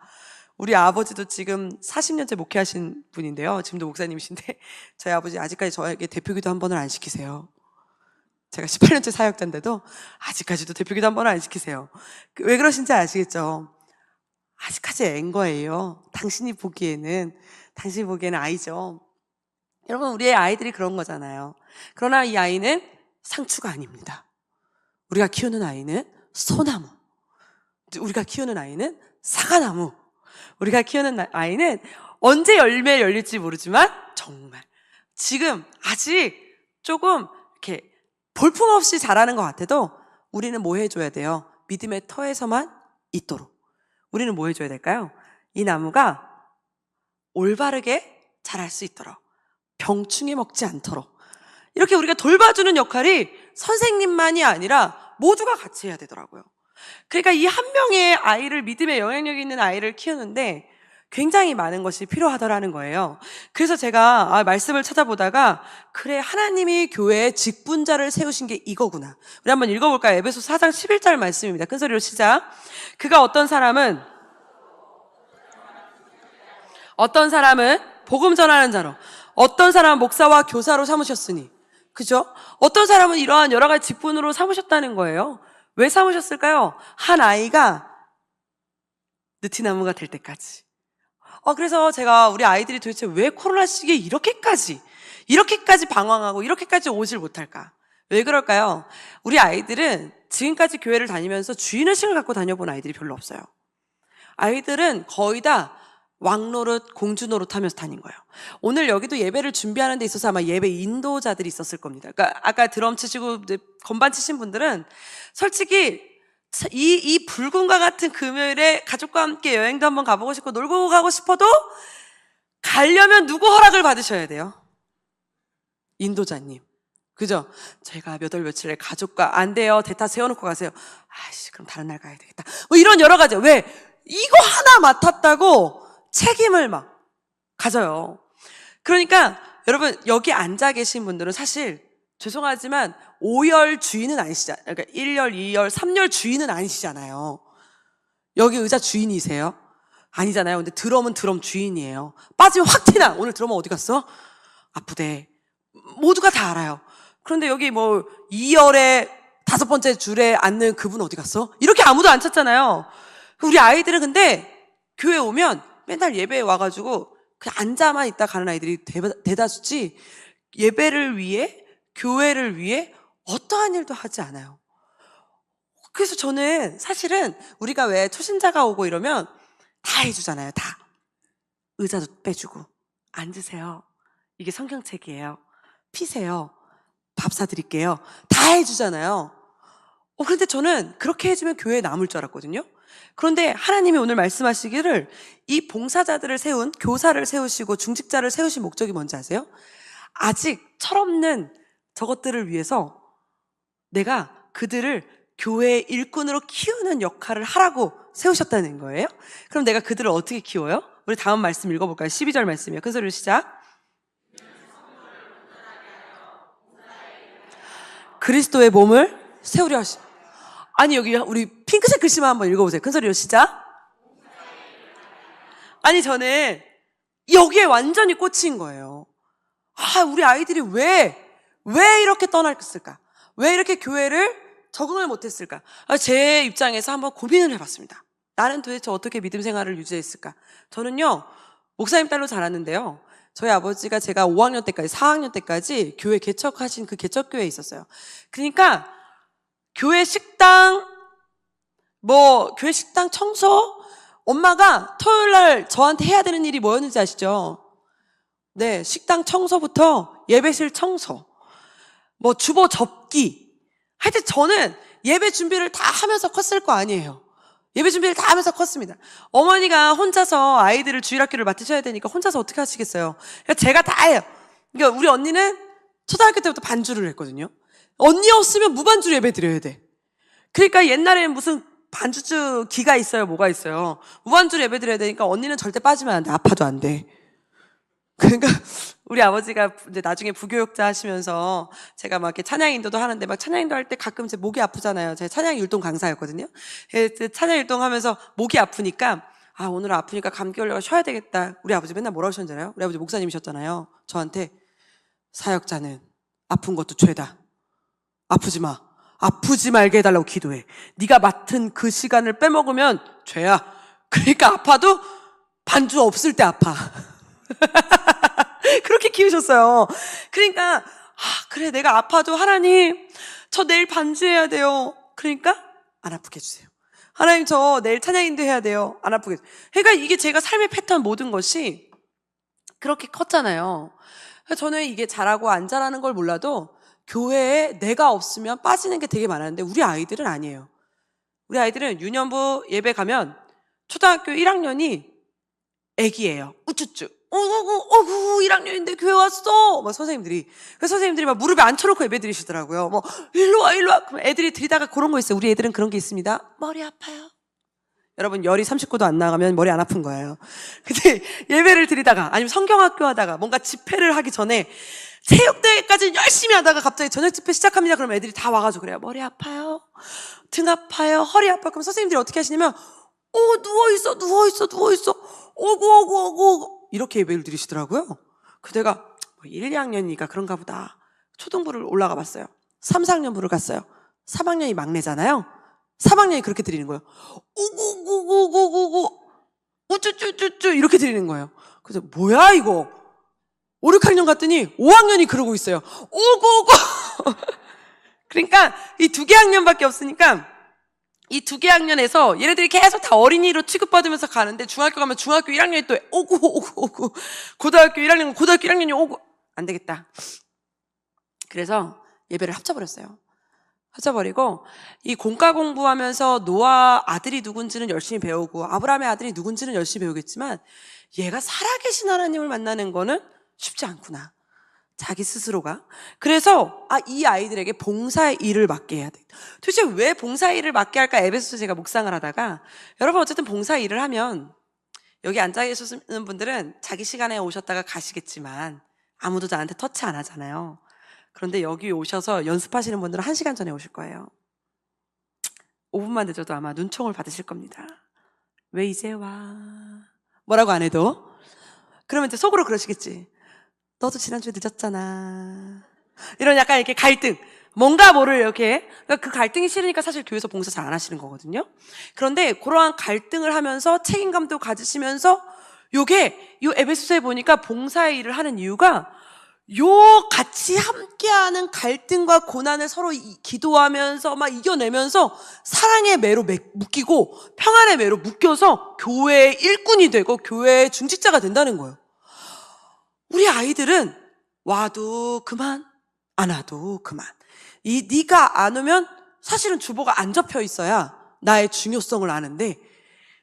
우리 아버지도 지금 40년째 목회하신 분인데요. 지금도 목사님이신데 저희 아버지 아직까지 저에게 대표기도 한 번을 안 시키세요. 제가 18년째 사역자인데도 아직까지도 대표기도 한 번을 안 시키세요. 왜 그러신지 아시겠죠? 아직까지 애인 거예요. 당신이 보기에는 아이죠. 여러분, 우리의 아이들이 그런 거잖아요. 그러나 이 아이는 상추가 아닙니다. 우리가 키우는 아이는 소나무. 우리가 키우는 아이는 사과나무. 우리가 키우는 아이는 언제 열매 열릴지 모르지만 정말 지금 아직 조금 이렇게 볼품없이 자라는 것 같아도 우리는 뭐 해줘야 돼요? 믿음의 터에서만 있도록. 우리는 뭐 해줘야 될까요? 이 나무가 올바르게 자랄 수 있도록, 병충해 먹지 않도록 이렇게 우리가 돌봐주는 역할이 선생님만이 아니라 모두가 같이 해야 되더라고요. 그러니까 이 한 명의 아이를, 믿음의 영향력 있는 아이를 키우는데 굉장히 많은 것이 필요하더라는 거예요. 그래서 제가 말씀을 찾아보다가 그래, 하나님이 교회에 직분자를 세우신 게 이거구나. 우리 한번 읽어볼까요? 에베소 4장 11절 말씀입니다. 큰 소리로 시작. 그가 어떤 사람은 복음 전하는 자로, 어떤 사람은 목사와 교사로 삼으셨으니, 그죠? 어떤 사람은 이러한 여러 가지 직분으로 삼으셨다는 거예요. 왜 삼으셨을까요? 한 아이가 느티나무가 될 때까지. 그래서 제가 우리 아이들이 도대체 왜 코로나 시기에 이렇게까지 방황하고 이렇게까지 오질 못할까? 왜 그럴까요? 우리 아이들은 지금까지 교회를 다니면서 주인의식을 갖고 다녀본 아이들이 별로 없어요. 아이들은 거의 다 왕노릇, 공주노릇 하면서 다닌 거예요. 오늘 여기도 예배를 준비하는 데 있어서 아마 예배 인도자들이 있었을 겁니다. 그러니까 아까 드럼 치시고 건반 치신 분들은 솔직히 이 불금과 같은 금요일에 가족과 함께 여행도 한번 가보고 싶고 놀고 가고 싶어도 가려면 누구 허락을 받으셔야 돼요? 인도자님. 그죠? 제가 몇 월 며칠에 가족과 안 돼요. 대타 세워놓고 가세요. 아이씨, 그럼 다른 날 가야 되겠다. 뭐 이런 여러 가지. 왜? 이거 하나 맡았다고 책임을 막 가져요. 그러니까 여러분, 여기 앉아 계신 분들은 사실 죄송하지만 5열 주인은 아니시잖아요. 그러니까 1열, 2열, 3열 주인은 아니시잖아요. 여기 의자 주인이세요? 아니잖아요. 근데 드럼은 드럼 주인이에요. 빠지면 확 티나. 오늘 드럼은 어디 갔어? 아프대. 모두가 다 알아요. 그런데 여기 뭐 2열에 5번째 줄에 앉는 그분 어디 갔어? 이렇게 아무도 안 찾잖아요. 우리 아이들은 근데 교회 오면 맨날 예배에 와가지고 그냥 앉아만 있다 가는 아이들이 대다수지, 예배를 위해, 교회를 위해 어떠한 일도 하지 않아요. 그래서 저는 사실은 우리가 왜 초신자가 오고 이러면 다 해주잖아요. 다. 의자도 빼주고 앉으세요. 이게 성경책이에요. 피세요. 밥 사드릴게요. 다 해주잖아요. 그런데 저는 그렇게 해주면 교회에 남을 줄 알았거든요. 그런데 하나님이 오늘 말씀하시기를 이 봉사자들을 세운, 교사를 세우시고 중직자를 세우신 목적이 뭔지 아세요? 아직 철없는 저것들을 위해서 내가 그들을 교회의 일꾼으로 키우는 역할을 하라고 세우셨다는 거예요. 그럼 내가 그들을 어떻게 키워요? 우리 다음 말씀 읽어볼까요? 12절 말씀이에요. 큰 소리로 시작. 그리스도의 몸을 세우려 하시. 아니, 여기 우리 핑크색 글씨만 한번 읽어보세요. 큰 소리로 시작. 아니, 저는 여기에 완전히 꽂힌 거예요. 우리 아이들이 왜 이렇게 떠났을까? 왜 이렇게 교회를 적응을 못했을까? 제 입장에서 한번 고민을 해봤습니다. 나는 도대체 어떻게 믿음 생활을 유지했을까? 저는요, 목사님 딸로 자랐는데요. 저희 아버지가 제가 5학년 때까지, 4학년 때까지 교회 개척하신 그 개척교회에 있었어요. 그러니까 교회 식당 청소, 엄마가 토요일 날 저한테 해야 되는 일이 뭐였는지 아시죠? 네, 식당 청소부터 예배실 청소, 주보 접기. 하여튼 저는 예배 준비를 다 하면서 컸을 거 아니에요. 예배 준비를 다 하면서 컸습니다. 어머니가 혼자서 아이들을 주일학교를 맡으셔야 되니까 혼자서 어떻게 하시겠어요? 그러니까 제가 다 해요. 그러니까 우리 언니는 초등학교 때부터 반주를 했거든요. 언니 없으면 무반주로 예배 드려야 돼. 그러니까 옛날에는 무슨 반주주 기가 있어요, 뭐가 있어요. 무반주로 예배 드려야 되니까 언니는 절대 빠지면 안 돼. 아파도 안 돼. 그러니까 우리 아버지가 이제 나중에 부교육자 하시면서 제가 막 이렇게 찬양 인도도 하는데 막 찬양 인도 할 때 가끔 제 목이 아프잖아요. 제가 찬양 율동 강사였거든요. 찬양 율동 하면서 목이 아프니까 오늘 아프니까 감기 걸려서 쉬어야 되겠다. 우리 아버지 맨날 뭐라고 하셨잖아요. 우리 아버지 목사님이셨잖아요. 저한테 사역자는 아픈 것도 죄다. 아프지 마. 아프지 말게 해달라고 기도해. 네가 맡은 그 시간을 빼먹으면 죄야. 그러니까 아파도 반주 없을 때 아파. 그렇게 키우셨어요. 그러니까 그래, 내가 아파도 하나님, 저 내일 반주해야 돼요. 그러니까 안 아프게 해주세요. 하나님 저 내일 찬양인도 해야 돼요. 안 아프게 해주세요. 그러니까 이게 제가 삶의 패턴 모든 것이 그렇게 컸잖아요. 저는 이게 잘하고 안 잘하는 걸 몰라도 교회에 내가 없으면 빠지는 게 되게 많았는데 우리 아이들은 아니에요. 우리 아이들은 유년부 예배 가면 초등학교 1학년이 애기예요. 우쭈쭈. 어구 1학년인데 교회 왔어. 막 선생님들이. 그래서 선생님들이 막 무릎에 앉혀놓고 예배 드리시더라고요. 뭐 일로 와. 그럼 애들이 들이다가 그런 거 있어요. 우리 애들은 그런 게 있습니다. 머리 아파요. 여러분 열이 39도 안 나가면 머리 안 아픈 거예요. 근데 예배를 드리다가 아니면 성경학교 하다가 뭔가 집회를 하기 전에 체육대회까지 열심히 하다가 갑자기 저녁 집회 시작합니다. 그러면 애들이 다 와가지고 그래요. 머리 아파요. 등 아파요. 허리 아파요. 그럼 선생님들이 어떻게 하시냐면 누워있어. 오구 이렇게 예배를 드리시더라고요. 그대가 1, 2학년이니까 그런가 보다. 초등부를 올라가 봤어요. 3, 4학년부를 갔어요. 3학년이 막내잖아요. 3학년이 그렇게 드리는 거예요. 오구구구구구구 우쭈쭈쭈쭈 이렇게 드리는 거예요. 그래서 뭐야 이거 5, 6학년 갔더니 5학년이 그러고 있어요. 오구오구 그러니까 이 2개 학년밖에 없으니까 이 2개 학년에서 얘네들이 계속 다 어린이로 취급받으면서 가는데 중학교 가면 중학교 1학년이 또 오구 고등학교 1학년이 오구 안 되겠다. 그래서 예배를 합쳐버렸어요. 합쳐버리고 이 공과 공부하면서 노아 아들이 누군지는 열심히 배우고 아브라함의 아들이 누군지는 열심히 배우겠지만 얘가 살아계신 하나님을 만나는 거는 쉽지 않구나. 자기 스스로가. 그래서 이 아이들에게 봉사의 일을 맡게 해야 돼. 도대체 왜 봉사의 일을 맡게 할까? 에베소서 제가 묵상을 하다가 여러분 어쨌든 봉사의 일을 하면 여기 앉아 계시는 분들은 자기 시간에 오셨다가 가시겠지만 아무도 나한테 터치 안 하잖아요. 그런데 여기 오셔서 연습하시는 분들은 1시간 전에 오실 거예요. 5분만 늦어도 아마 눈총을 받으실 겁니다. 왜 이제 와? 뭐라고 안 해도. 그러면 이제 속으로 그러시겠지. 너도 지난주에 늦었잖아. 이런 약간 이렇게 갈등. 뭔가 모를 이렇게. 그러니까 그 갈등이 싫으니까 사실 교회에서 봉사 잘 안 하시는 거거든요. 그런데 그러한 갈등을 하면서 책임감도 가지시면서 요게 요 에베소서에 보니까 봉사의 일을 하는 이유가 요 같이 함께하는 갈등과 고난을 서로 기도하면서 막 이겨내면서 사랑의 매로 묶이고 평안의 매로 묶여서 교회의 일꾼이 되고 교회의 중직자가 된다는 거예요. 우리 아이들은 와도 그만 안 와도 그만. 네가 안 오면 사실은 주보가 안 접혀 있어야 나의 중요성을 아는데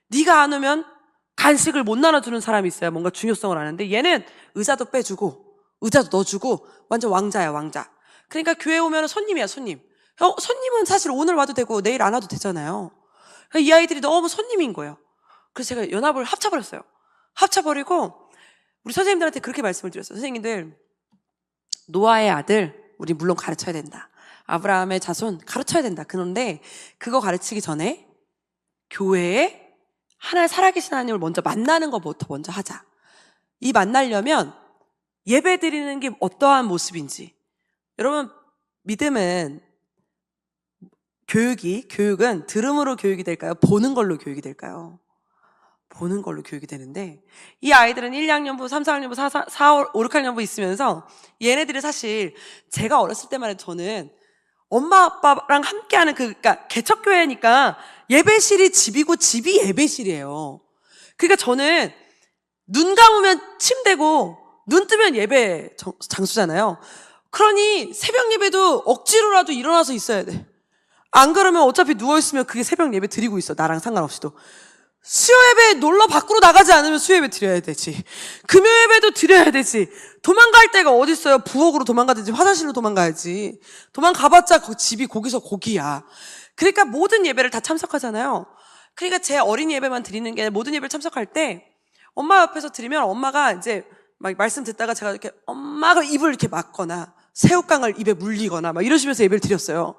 네가 안 오면 간식을 못 나눠주는 사람이 있어야 뭔가 중요성을 아는데 얘는 의자도 빼주고 의자도 넣어주고 완전 왕자야 왕자. 그러니까 교회 오면 손님이야 손님. 손님은 사실 오늘 와도 되고 내일 안 와도 되잖아요. 그러니까 이 아이들이 너무 손님인 거예요. 그래서 제가 연합을 합쳐버렸어요. 합쳐버리고 우리 선생님들한테 그렇게 말씀을 드렸어요. 선생님들 노아의 아들 우리 물론 가르쳐야 된다. 아브라함의 자손 가르쳐야 된다. 그런데 그거 가르치기 전에 교회에 하나의 살아계신 하나님을 먼저 만나는 것부터 먼저 하자. 이 만나려면 예배 드리는 게 어떠한 모습인지. 여러분 믿음은 교육은 들음으로 교육이 될까요? 보는 걸로 교육이 될까요? 보는 걸로 교육이 되는데 이 아이들은 1, 2학년부, 3, 4학년부, 4, 5, 6학년부 있으면서 얘네들이 사실 제가 어렸을 때만 해도 저는 엄마 아빠랑 함께하는 그러니까 개척교회니까 예배실이 집이고 집이 예배실이에요. 그러니까 저는 눈 감으면 침대고 눈 뜨면 예배 장소잖아요. 그러니 새벽 예배도 억지로라도 일어나서 있어야 돼. 안 그러면 어차피 누워있으면 그게 새벽 예배 드리고 있어. 나랑 상관없이도. 수요 예배 놀러 밖으로 나가지 않으면 수요 예배 드려야 되지. 금요 예배도 드려야 되지. 도망갈 데가 어디 있어요? 부엌으로 도망가든지 화장실로 도망가야지. 도망가봤자 집이 거기서 거기야. 그러니까 모든 예배를 다 참석하잖아요. 그러니까 제 어린이 예배만 드리는 게 아니라 모든 예배를 참석할 때 엄마 옆에서 드리면 엄마가 이제 막 말씀 듣다가 제가 이렇게 엄마가 입을 이렇게 막거나 새우깡을 입에 물리거나 막 이러시면서 예배를 드렸어요.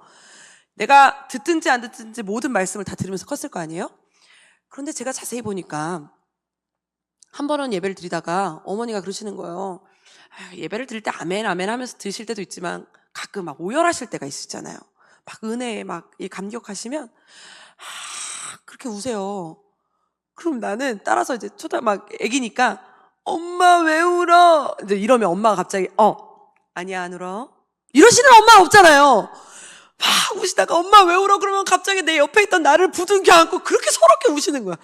내가 듣든지 안 듣든지 모든 말씀을 다 들으면서 컸을 거 아니에요? 그런데 제가 자세히 보니까 한 번은 예배를 드리다가 어머니가 그러시는 거예요. 예배를 드릴 때 아멘 아멘 하면서 드실 때도 있지만 가끔 막 오열하실 때가 있으시잖아요. 막 은혜에 막 감격하시면 그렇게 우세요. 그럼 나는 따라서 이제 막 애기니까 엄마 왜 울어? 이제 이러면 엄마가 갑자기 아니야 안 울어. 이러시는 엄마가 없잖아요. 막 우시다가 엄마 왜 울어? 그러면 갑자기 내 옆에 있던 나를 부둥켜 안고 그렇게 서럽게 우시는 거야.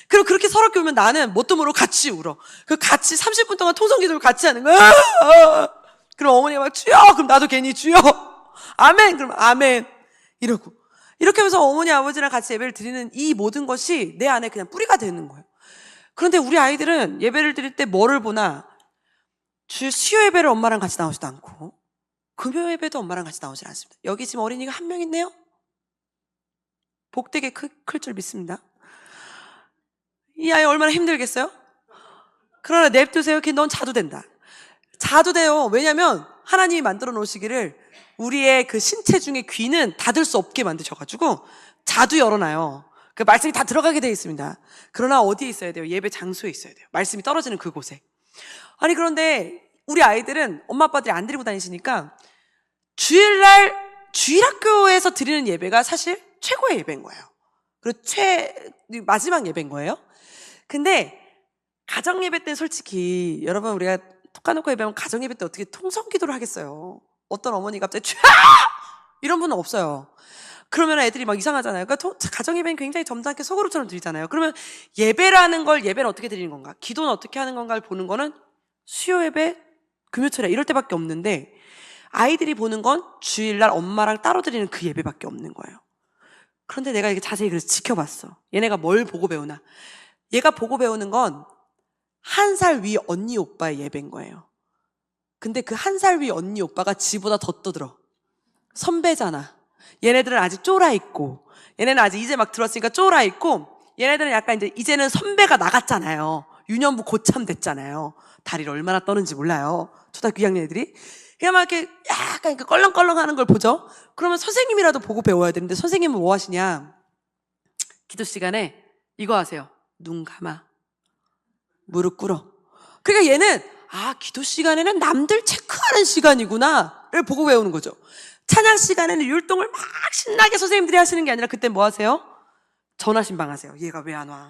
그리고 그렇게 서럽게 울면 나는 뭣도 모르고 같이 울어. 그 같이 30분 동안 통성기도를 같이 하는 거야. 그럼 어머니가 막 주여! 그럼 나도 괜히 주여! 아멘! 그럼 아멘! 이러고. 이렇게 하면서 어머니 아버지랑 같이 예배를 드리는 이 모든 것이 내 안에 그냥 뿌리가 되는 거예요. 그런데 우리 아이들은 예배를 드릴 때 뭐를 보나? 수요 예배를 엄마랑 같이 나오지도 않고 금요 예배도 엄마랑 같이 나오질 않습니다. 여기 지금 어린이가 한 명 있네요. 복되게 클 줄 믿습니다. 이 아이 얼마나 힘들겠어요? 그러나 냅두세요. 넌 자도 된다. 자도 돼요. 왜냐하면 하나님이 만들어 놓으시기를 우리의 그 신체 중에 귀는 닫을 수 없게 만드셔가지고 자도 열어놔요. 그 말씀이 다 들어가게 되어 있습니다. 그러나 어디에 있어야 돼요? 예배 장소에 있어야 돼요. 말씀이 떨어지는 그곳에. 아니 그런데 우리 아이들은 엄마 아빠들이 안 데리고 다니시니까 주일날 주일학교에서 드리는 예배가 사실 최고의 예배인 거예요. 그리고 마지막 예배인 거예요. 근데 가정 예배 때는 솔직히 여러분 우리가 톡 까놓고 예배하면 가정 예배 때 어떻게 통성 기도를 하겠어요? 어떤 어머니가 갑자기 이런 분은 없어요. 그러면 애들이 막 이상하잖아요. 그러니까 가정 예배는 굉장히 점잖게 소그룹처럼 드리잖아요. 그러면 예배라는 걸 예배는 어떻게 드리는 건가? 기도는 어떻게 하는 건가를 보는 거는 수요 예배, 금요철에 이럴 때밖에 없는데 아이들이 보는 건 주일날 엄마랑 따로 드리는 그 예배밖에 없는 거예요. 그런데 내가 이게 자세히 그래서 지켜봤어. 얘네가 뭘 보고 배우나? 얘가 보고 배우는 건 1살 위 언니 오빠의 예배인 거예요. 근데 그 1살 위 언니 오빠가 지보다 더 떠들어. 선배잖아. 얘네들은 아직 쫄아있고 얘네는 아직 이제 막 들었으니까 쫄아있고 얘네들은 약간 이제는 선배가 나갔잖아요. 유년부 고참 됐잖아요. 다리를 얼마나 떠는지 몰라요. 초등학교 2학년 애들이. 그냥 막 이렇게 약간 껄렁껄렁 하는 걸 보죠. 그러면 선생님이라도 보고 배워야 되는데 선생님은 뭐 하시냐? 기도 시간에 이거 하세요. 눈 감아. 무릎 꿇어. 그러니까 얘는 기도 시간에는 남들 체크하는 시간이구나를 보고 배우는 거죠. 찬양 시간에는 율동을 막 신나게 선생님들이 하시는 게 아니라 그때 뭐 하세요? 전화신방 하세요. 얘가 왜 안 와?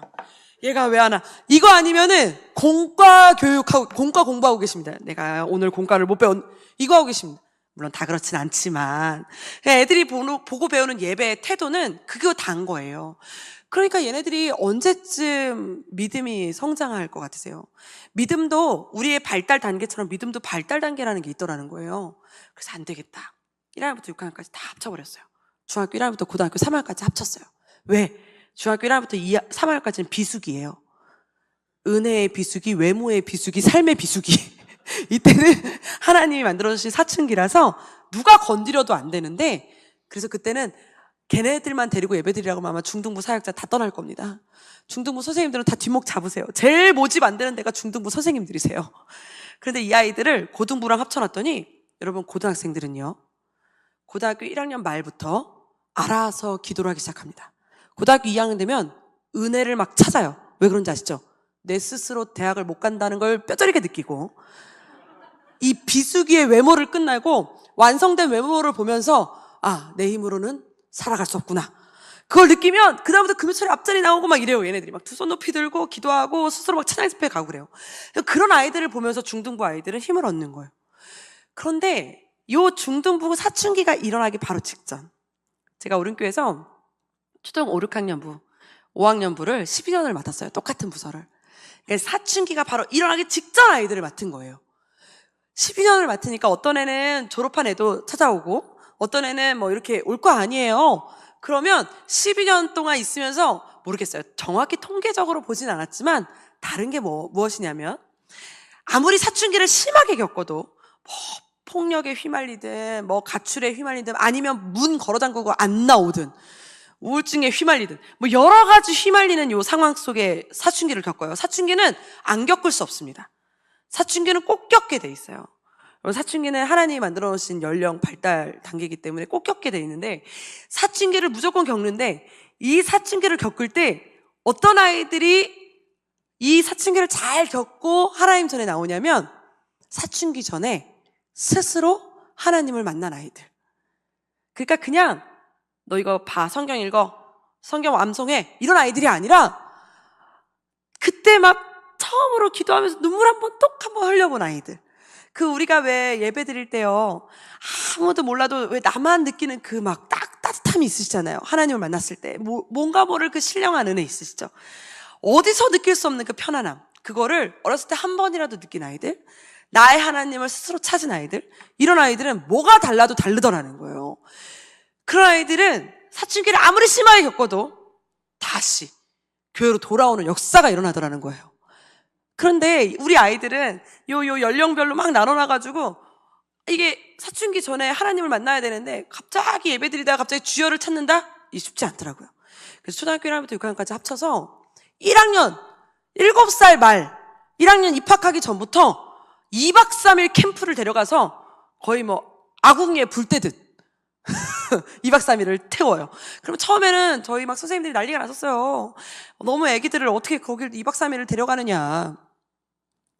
얘가 왜 안 와? 이거 아니면은 공과 공부하고 계십니다. 내가 오늘 공과를 못 배운 이거 하고 계십니다. 물론 다 그렇진 않지만 애들이 보고 배우는 예배의 태도는 그거 다인 거예요. 그러니까 얘네들이 언제쯤 믿음이 성장할 것 같으세요? 믿음도 우리의 발달 단계처럼 믿음도 발달 단계라는 게 있더라는 거예요. 그래서 안 되겠다. 1학년부터 6학년까지 다 합쳐버렸어요. 중학교 1학년부터 고등학교 3학년까지 합쳤어요. 왜? 중학교 1학년부터 3학년까지는 비수기예요. 은혜의 비수기, 외모의 비수기, 삶의 비수기. 이때는 하나님이 만들어주신 사춘기라서 누가 건드려도 안 되는데 그래서 그때는 걔네들만 데리고 예배드리라고 하면 아마 중등부 사역자 다 떠날 겁니다. 중등부 선생님들은 다 뒷목 잡으세요. 제일 모집 안 되는 데가 중등부 선생님들이세요. 그런데 이 아이들을 고등부랑 합쳐놨더니 여러분 고등학생들은요. 고등학교 1학년 말부터 알아서 기도를 하기 시작합니다. 고등학교 2학년 되면 은혜를 막 찾아요. 왜 그런지 아시죠? 내 스스로 대학을 못 간다는 걸 뼈저리게 느끼고 이 비수기의 외모를 끝나고 완성된 외모를 보면서 내 힘으로는 살아갈 수 없구나. 그걸 느끼면 그다음부터 금요철에 앞자리 나오고 막 이래요. 얘네들이 막 두 손 높이 들고 기도하고 스스로 막 찬양 집회 가고 그래요. 그런 아이들을 보면서 중등부 아이들은 힘을 얻는 거예요. 그런데 요 중등부 사춘기가 일어나기 바로 직전 제가 오른교에서 초등 5, 6학년부 5학년부를 12년을 맡았어요. 똑같은 부서를. 그러니까 사춘기가 바로 일어나기 직전 아이들을 맡은 거예요. 12년을 맡으니까 어떤 애는 졸업한 애도 찾아오고 어떤 애는 뭐 이렇게 올 거 아니에요. 그러면 12년 동안 있으면서 모르겠어요. 정확히 통계적으로 보진 않았지만 다른 게 무엇이냐면 아무리 사춘기를 심하게 겪어도 뭐 폭력에 휘말리든 뭐 가출에 휘말리든 아니면 문 걸어 잠그고 안 나오든 우울증에 휘말리든 뭐 여러 가지 휘말리는 요 상황 속에 사춘기를 겪어요. 사춘기는 안 겪을 수 없습니다. 사춘기는 꼭 겪게 돼 있어요. 사춘기는 하나님이 만들어 놓으신 연령 발달 단계이기 때문에 꼭 겪게 돼 있는데 사춘기를 무조건 겪는데 이 사춘기를 겪을 때 어떤 아이들이 이 사춘기를 잘 겪고 하나님 전에 나오냐면 사춘기 전에 스스로 하나님을 만난 아이들. 그러니까 그냥 너 이거 봐, 성경 읽어, 성경 암송해 이런 아이들이 아니라 그때 막 처음으로 기도하면서 눈물 한 번 흘려본 아이들. 우리가 왜 예배 드릴 때요, 아무도 몰라도 왜 나만 느끼는 그 막 따뜻함이 있으시잖아요. 하나님을 만났을 때. 뭔가 모를 그 신령한 은혜 있으시죠? 어디서 느낄 수 없는 그 편안함. 그거를 어렸을 때 한 번이라도 느낀 아이들, 나의 하나님을 스스로 찾은 아이들, 이런 아이들은 뭐가 달라도 다르더라는 거예요. 그런 아이들은 사춘기를 아무리 심하게 겪어도 다시 교회로 돌아오는 역사가 일어나더라는 거예요. 그런데 우리 아이들은 요 연령별로 막 나눠놔가지고 이게 사춘기 전에 하나님을 만나야 되는데 갑자기 예배드리다가 갑자기 주여를 찾는다? 이게 쉽지 않더라고요. 그래서 초등학교 1학년부터 6학년까지 합쳐서 1학년 7살 말 1학년 입학하기 전부터 2박 3일 캠프를 데려가서 거의 뭐 아궁이에 불 때듯 2박 3일을 태워요. 그럼 처음에는 저희 막 선생님들이 난리가 났었어요. 너무 애기들을 어떻게 거길 2박 3일을 데려가느냐.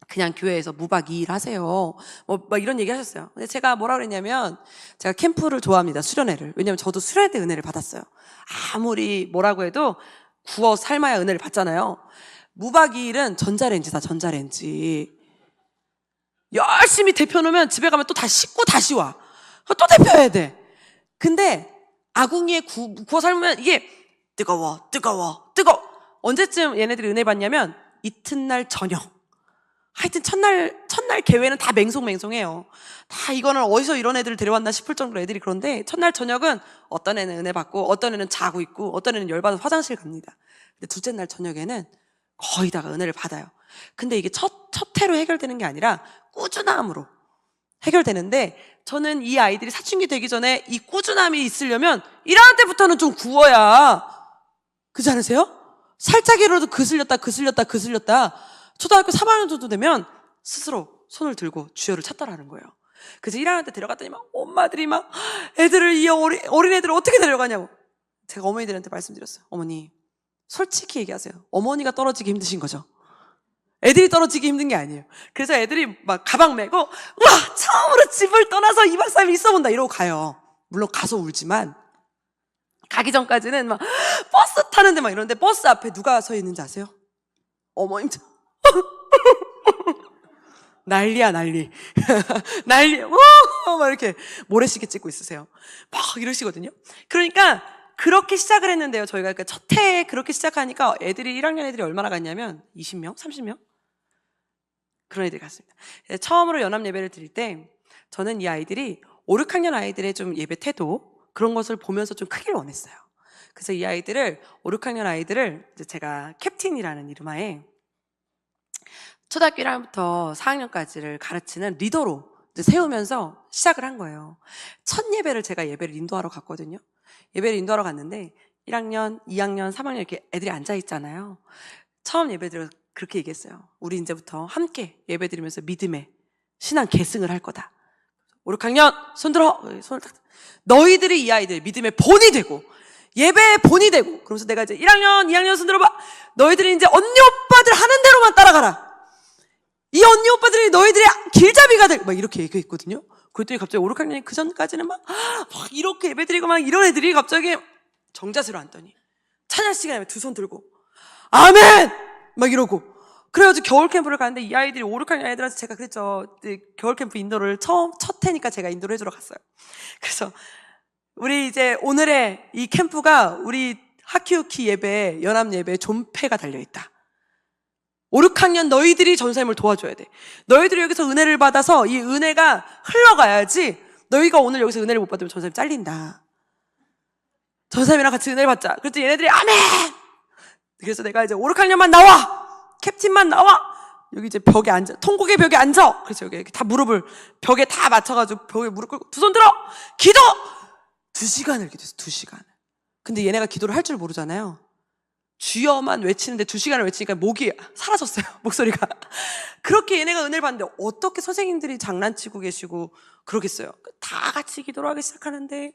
그냥 교회에서 무박 2일 하세요. 막 이런 얘기 하셨어요. 근데 제가 뭐라 그랬냐면, 제가 캠프를 좋아합니다. 수련회를. 왜냐면 저도 수련회 때 은혜를 받았어요. 아무리 뭐라고 해도 구워 삶아야 은혜를 받잖아요. 무박 2일은 전자레인지다, 전자레인지. 열심히 데펴놓으면 집에 가면 또 다시 씻고 다시 와. 또 데펴야 돼. 근데 아궁이에 구워 삶으면 이게 뜨거워. 언제쯤 얘네들이 은혜 받냐면 이튿날 저녁. 하여튼 첫날 개회는 다 맹송맹송해요. 다 이거는 어디서 이런 애들을 데려왔나 싶을 정도로 애들이 그런데 첫날 저녁은 어떤 애는 은혜 받고 어떤 애는 자고 있고 어떤 애는 열받아서 화장실 갑니다. 근데 둘째 날 저녁에는 거의 다가 은혜를 받아요. 근데 이게 첫 해로 해결되는 게 아니라 꾸준함으로 해결되는데, 저는 이 아이들이 사춘기 되기 전에 이 꾸준함이 있으려면 1학년 때부터는 좀 구워야, 그렇지 않으세요? 살짝이라도 그슬렸다 초등학교 3학년 정도 되면 스스로 손을 들고 주여를 찾더라는 거예요. 그래서 1학년 때 데려갔더니 막 엄마들이 막 애들을, 이 어린애들을 어떻게 데려가냐고. 제가 어머니들한테 말씀드렸어요. 어머니, 솔직히 얘기하세요. 어머니가 떨어지기 힘드신 거죠? 애들이 떨어지기 힘든 게 아니에요. 그래서 애들이 막 가방 메고 와, 처음으로 집을 떠나서 2박 3일 있어본다 이러고 가요. 물론 가서 울지만 가기 전까지는 막 버스 타는데 막 이러는데, 버스 앞에 누가 서 있는지 아세요? 어머님. 난리야 난리. 막 이렇게 모래시계 찍고 있으세요. 막 이러시거든요. 그러니까 그렇게 시작을 했는데요. 저희가 첫 해에 그렇게 시작하니까 애들이 1학년 애들이 얼마나 갔냐면 20명? 30명? 그런 애들이 갔습니다. 처음으로 연합 예배를 드릴 때 저는 이 아이들이 5, 6학년 아이들의 좀 예배 태도, 그런 것을 보면서 좀 크기를 원했어요. 그래서 이 아이들을, 5, 6학년 아이들을 이제 제가 캡틴이라는 이름하에 초등학교 1학년부터 4학년까지를 가르치는 리더로 이제 세우면서 시작을 한 거예요. 첫 예배를 제가 예배를 인도하러 갔거든요. 예배를 인도하러 갔는데 1학년, 2학년, 3학년 이렇게 애들이 앉아 있잖아요. 처음 예배드려 그렇게 얘기했어요. 우리 이제부터 함께 예배드리면서 믿음의 신앙 계승을 할 거다. 5, 6학년 손 들어. 손을 딱. 너희들이 이 아이들 믿음의 본이 되고 예배의 본이 되고, 그러면서 내가 이제 1학년, 2학년 손 들어봐. 너희들이 이제 언니 오빠들 하는 대로만 따라가라. 이 언니 오빠들이 너희들의 길잡이가 될, 막 이렇게 얘기했거든요. 그랬더니 갑자기 5, 6학년이 그 전까지는 막 이렇게 예배드리고 막 이런 애들이 갑자기 정자세로 앉더니 찬양 시간에 두 손 들고 아멘! 막 이러고. 그래가지고 겨울 캠프를 가는데 이 아이들이 5, 6학년 애들한테 제가 그랬죠. 겨울 캠프 인도를 첫 해니까 제가 인도를 해주러 갔어요. 그래서 우리 이제 오늘의 이 캠프가 우리 하키우키 예배, 연합 예배 존폐가 달려있다. 5, 6학년 너희들이 전사님을 도와줘야 돼. 너희들이 여기서 은혜를 받아서 이 은혜가 흘러가야지. 너희가 오늘 여기서 은혜를 못 받으면 전사님 잘린다. 전사님이랑 같이 은혜를 받자. 그랬더니 얘네들이 아멘! 그래서 내가 이제 5, 6학년만 나와! 캡틴만 나와! 여기 이제 벽에 앉아, 통곡의 벽에 앉아! 그래서 여기 다 무릎을 벽에 다 맞춰가지고 벽에 무릎 꿇고 두 손 들어! 기도! 2시간을 기도했어, 2시간을. 근데 얘네가 기도를 할 줄 모르잖아요. 주여만 외치는데 2시간을 외치니까 목이 사라졌어요, 목소리가. 그렇게 얘네가 은혜를 받는데 어떻게 선생님들이 장난치고 계시고 그러겠어요. 다 같이 기도를 하기 시작하는데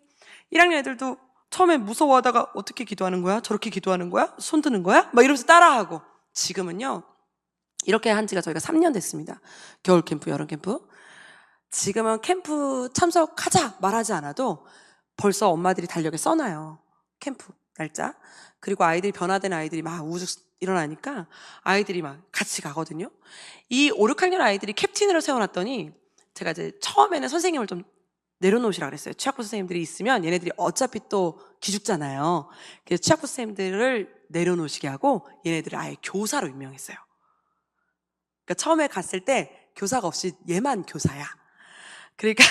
1학년 애들도 처음에 무서워하다가 어떻게 기도하는 거야? 저렇게 기도하는 거야? 손 드는 거야? 막 이러면서 따라하고. 지금은요, 이렇게 한 지가 저희가 3년 됐습니다. 겨울 캠프, 여름 캠프. 지금은 캠프 참석하자 말하지 않아도 벌써 엄마들이 달력에 써놔요. 캠프 날짜. 그리고 아이들이, 변화된 아이들이 막 우죽 일어나니까 아이들이 막 같이 가거든요. 이 5, 6학년 아이들이 캡틴으로 세워놨더니 제가 이제 처음에는 선생님을 좀 내려놓으시라 그랬어요. 취학부 선생님들이 있으면 얘네들이 어차피 또 기죽잖아요. 그래서 취학부 선생님들을 내려놓으시게 하고 얘네들을 아예 교사로 임명했어요. 그러니까 처음에 갔을 때 교사가 없이 얘만 교사야. 그러니까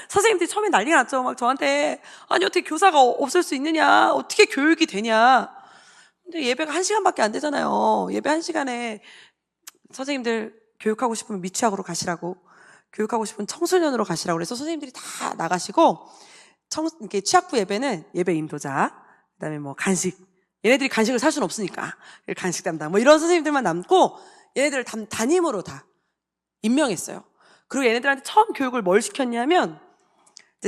선생님들이 처음에 난리가 났죠. 막 저한테 아니 어떻게 교사가 없을 수 있느냐, 어떻게 교육이 되냐. 근데 예배가 1시간밖에 안 되잖아요. 예배 1시간에 선생님들 교육하고 싶으면 미취학으로 가시라고, 교육하고 싶은 청소년으로 가시라고 그래서 선생님들이 다 나가시고, 이렇게 취학부 예배는 예배 인도자, 그다음에 뭐 간식, 얘네들이 간식을 살 수는 없으니까 간식 담당 뭐 이런 선생님들만 남고 얘네들을 담임으로 다 임명했어요. 그리고 얘네들한테 처음 교육을 뭘 시켰냐면,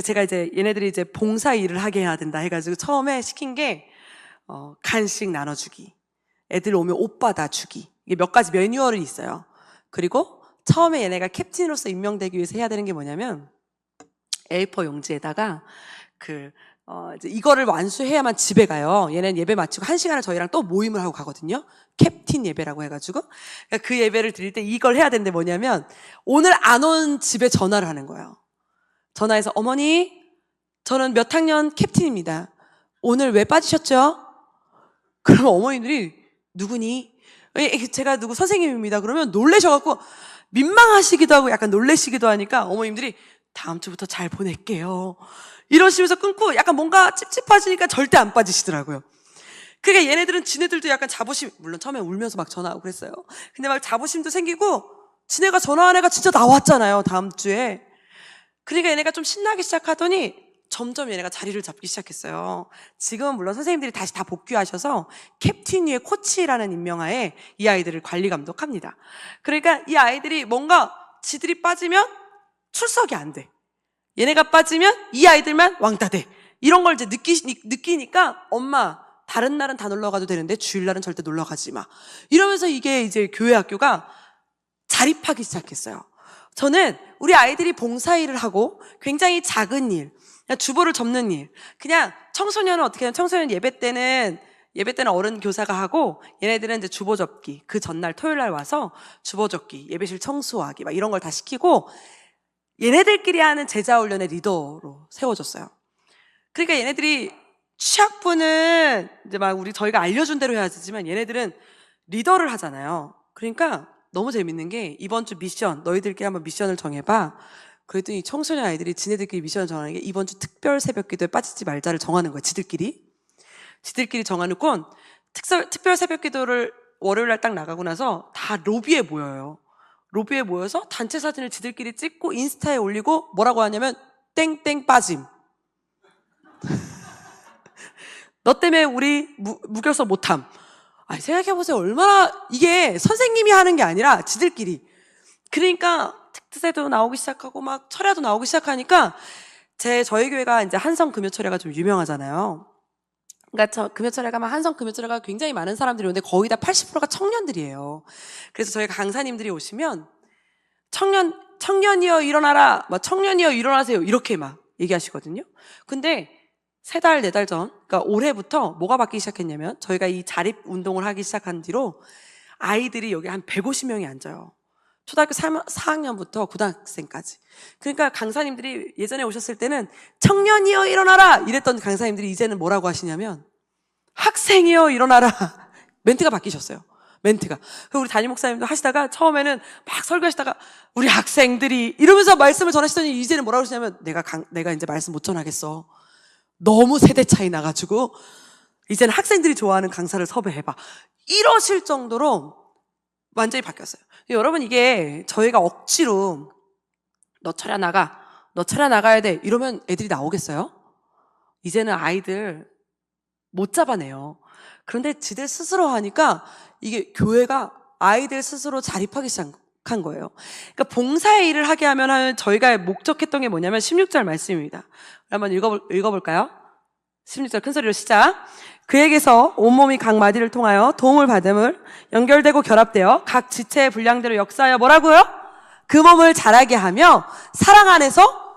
제가 이제 얘네들이 이제 봉사 일을 하게 해야 된다 해가지고 처음에 시킨 게 간식 나눠주기, 애들 오면 옷 받아주기, 이게 몇 가지 매뉴얼이 있어요. 그리고 처음에 얘네가 캡틴으로서 임명되기 위해서 해야 되는 게 뭐냐면, A4 용지에다가 이제 이거를 완수해야만 집에 가요. 얘는 예배 마치고 1시간을 저희랑 또 모임을 하고 가거든요. 캡틴 예배라고 해가지고. 그러니까 그 예배를 드릴 때 이걸 해야 되는데 뭐냐면, 오늘 안 온 집에 전화를 하는 거예요. 전화해서 어머니, 저는 몇 학년 캡틴입니다. 오늘 왜 빠지셨죠? 그러면 어머니들이 누구니? 제가 누구 선생님입니다. 그러면 놀라셔갖고 민망하시기도 하고 약간 놀라시기도 하니까 어머님들이 다음 주부터 잘 보낼게요 이러시면서 끊고, 약간 뭔가 찝찝하시니까 절대 안 빠지시더라고요. 그러니까 얘네들은 지네들도 약간 자부심, 물론 처음에 울면서 막 전화하고 그랬어요. 근데 막 자부심도 생기고, 지네가 전화한 애가 진짜 나왔잖아요, 다음 주에. 그러니까 얘네가 좀 신나기 시작하더니 점점 얘네가 자리를 잡기 시작했어요. 지금은 물론 선생님들이 다시 다 복귀하셔서 캡틴 위에 코치라는 임명하에 이 아이들을 관리 감독합니다. 그러니까 이 아이들이 뭔가 지들이 빠지면 출석이 안 돼. 얘네가 빠지면 이 아이들만 왕따 돼. 이런 걸 이제 느끼니까 엄마, 다른 날은 다 놀러 가도 되는데 주일날은 절대 놀러 가지 마. 이러면서 이게 이제 교회 학교가 자립하기 시작했어요. 저는 우리 아이들이 봉사일을 하고 굉장히 작은 일, 그냥 주보를 접는 일, 그냥 청소년은 어떻게 하면 청소년 예배 때는 어른 교사가 하고, 얘네들은 이제 주보 접기, 그 전날 토요일 날 와서 주보 접기, 예배실 청소하기 막 이런 걸 다 시키고, 얘네들끼리 하는 제자 훈련의 리더로 세워줬어요. 그러니까 얘네들이 취학부는 이제 막 저희가 알려준 대로 해야 되지만 얘네들은 리더를 하잖아요. 그러니까 너무 재밌는 게, 이번 주 미션, 너희들끼리 한번 미션을 정해봐. 그랬더니 청소년 아이들이 지네들끼리 미션을 정하는 게, 이번 주 특별 새벽 기도에 빠지지 말자를 정하는 거예요. 지들끼리 정해놓고 특별 새벽 기도를 월요일 날 딱 나가고 나서 다 로비에 모여요. 로비에 모여서 단체 사진을 지들끼리 찍고 인스타에 올리고 뭐라고 하냐면 땡땡 빠짐. 너 때문에 우리 무결서 못함. 아니, 생각해보세요. 얼마나 이게 선생님이 하는 게 아니라 지들끼리. 그러니까 특세도 나오기 시작하고 막 철야도 나오기 시작하니까, 저희 교회가 이제 한성 금요철야가 좀 유명하잖아요. 그러니까 금요철에 가면 한성 금요철에가 굉장히 많은 사람들이 오는데 거의 다 80%가 청년들이에요. 그래서 저희가 강사님들이 오시면 청년이여 일어나라, 막 청년이여 일어나세요 이렇게 막 얘기하시거든요. 근데 3달, 4달 전, 그러니까 올해부터 뭐가 바뀌기 시작했냐면, 저희가 이 자립 운동을 하기 시작한 뒤로 아이들이 여기 한 150명이 앉아요. 초등학교 4학년부터 고등학생까지. 그러니까 강사님들이 예전에 오셨을 때는 청년이여 일어나라 이랬던 강사님들이 이제는 뭐라고 하시냐면 학생이여 일어나라. 멘트가 바뀌셨어요. 멘트가. 그리고 우리 담임 목사님도 하시다가 처음에는 막 설교하시다가 우리 학생들이 이러면서 말씀을 전하시더니 이제는 뭐라고 하시냐면, 내가 이제 말씀 못 전하겠어. 너무 세대 차이 나가지고 이제는 학생들이 좋아하는 강사를 섭외해봐. 이러실 정도로 완전히 바뀌었어요. 여러분, 이게 저희가 억지로 너 철야 나가야 돼 이러면 애들이 나오겠어요? 이제는 아이들 못 잡아내요. 그런데 지들 스스로 하니까 이게 교회가 아이들 스스로 자립하기 시작한 거예요. 그러니까 봉사의 일을 하게 하면 저희가 목적했던 게 뭐냐면 16절 말씀입니다. 한번 읽어볼까요? 16절 큰 소리로 시작. 그에게서 온몸이 각 마디를 통하여 도움을 받음을 연결되고 결합되어 각 지체의 분량대로 역사하여 뭐라고요? 그 몸을 자라게 하며 사랑 안에서.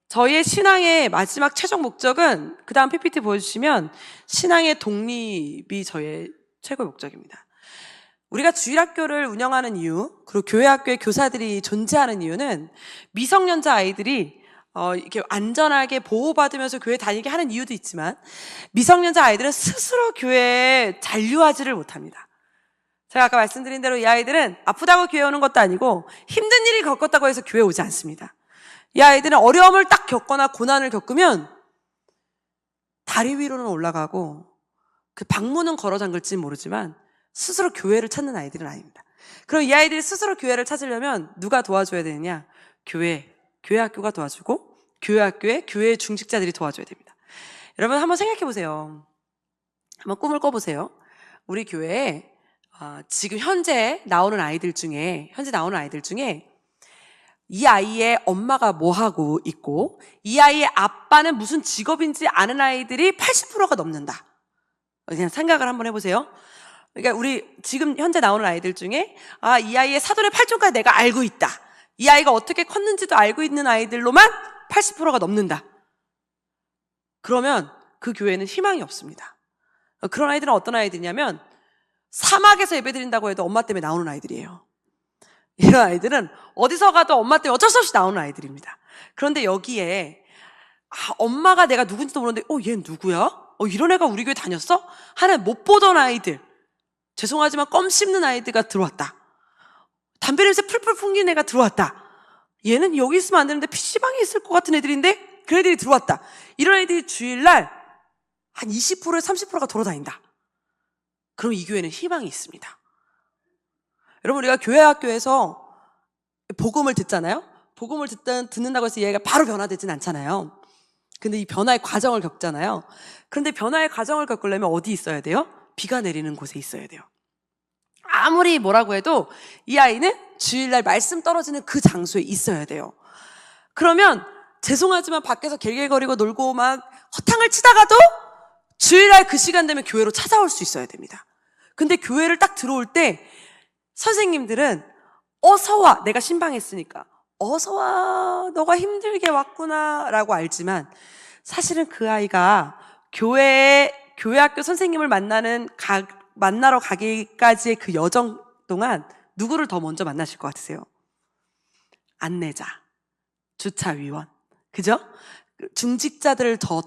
저희의 신앙의 마지막 최종 목적은, 그 다음 PPT 보여주시면, 신앙의 독립이 저희의 최고의 목적입니다. 우리가 주일학교를 운영하는 이유, 그리고 교회학교에 교사들이 존재하는 이유는 미성년자 아이들이 이렇게 안전하게 보호받으면서 교회 다니게 하는 이유도 있지만 미성년자 아이들은 스스로 교회에 잔류하지를 못합니다. 제가 아까 말씀드린 대로 이 아이들은 아프다고 교회 오는 것도 아니고 힘든 일이 겪었다고 해서 교회 오지 않습니다. 이 아이들은 어려움을 딱 겪거나 고난을 겪으면 다리 위로는 올라가고 그 방문은 걸어 잠글지 모르지만 스스로 교회를 찾는 아이들은 아닙니다. 그럼 이 아이들이 스스로 교회를 찾으려면 누가 도와줘야 되느냐? 교회 학교가 도와주고 교회 중직자들이 도와줘야 됩니다. 여러분 한번 생각해 보세요. 한번 꿈을 꿔보세요. 우리 교회에 지금 현재 나오는 아이들 중에 이 아이의 엄마가 뭐 하고 있고 이 아이의 아빠는 무슨 직업인지 아는 아이들이 80%가 넘는다. 그냥 생각을 한번 해보세요. 그러니까 우리 지금 현재 나오는 아이들 중에 이 아이의 사돈의 팔촌까지 내가 알고 있다. 이 아이가 어떻게 컸는지도 알고 있는 아이들로만 80%가 넘는다. 그러면 그 교회는 희망이 없습니다. 그런 아이들은 어떤 아이들이냐면 사막에서 예배드린다고 해도 엄마 때문에 나오는 아이들이에요. 이런 아이들은 어디서 가도 엄마 때문에 어쩔 수 없이 나오는 아이들입니다. 그런데 여기에 엄마가 내가 누군지도 모르는데 얘 누구야? 이런 애가 우리 교회 다녔어? 하나 못 보던 아이들, 죄송하지만 껌 씹는 아이들가 들어왔다. 담배 냄새 풀풀 풍기는 애가 들어왔다. 얘는 여기 있으면 안 되는데 PC방에 있을 것 같은 애들인데 그 애들이 들어왔다. 이런 애들이 주일날 한 20%에 30%가 돌아다닌다. 그럼 이 교회는 희망이 있습니다. 여러분 우리가 교회 학교에서 복음을 듣잖아요. 복음을 듣는다고 해서 얘가 바로 변화되진 않잖아요. 근데 이 변화의 과정을 겪잖아요. 그런데 변화의 과정을 겪으려면 어디 있어야 돼요? 비가 내리는 곳에 있어야 돼요. 아무리 뭐라고 해도 이 아이는 주일날 말씀 떨어지는 그 장소에 있어야 돼요. 그러면 죄송하지만 밖에서 갤갤거리고 놀고 막 허탕을 치다가도 주일날 그 시간 되면 교회로 찾아올 수 있어야 됩니다. 근데 교회를 딱 들어올 때 선생님들은 어서 와, 내가 신방했으니까 어서 와, 너가 힘들게 왔구나 라고 알지만 사실은 그 아이가 교회학교 선생님을 만나러 가기까지의 그 여정 동안 누구를 더 먼저 만나실 것 같으세요? 안내자, 주차위원, 그죠? 중직자들을 더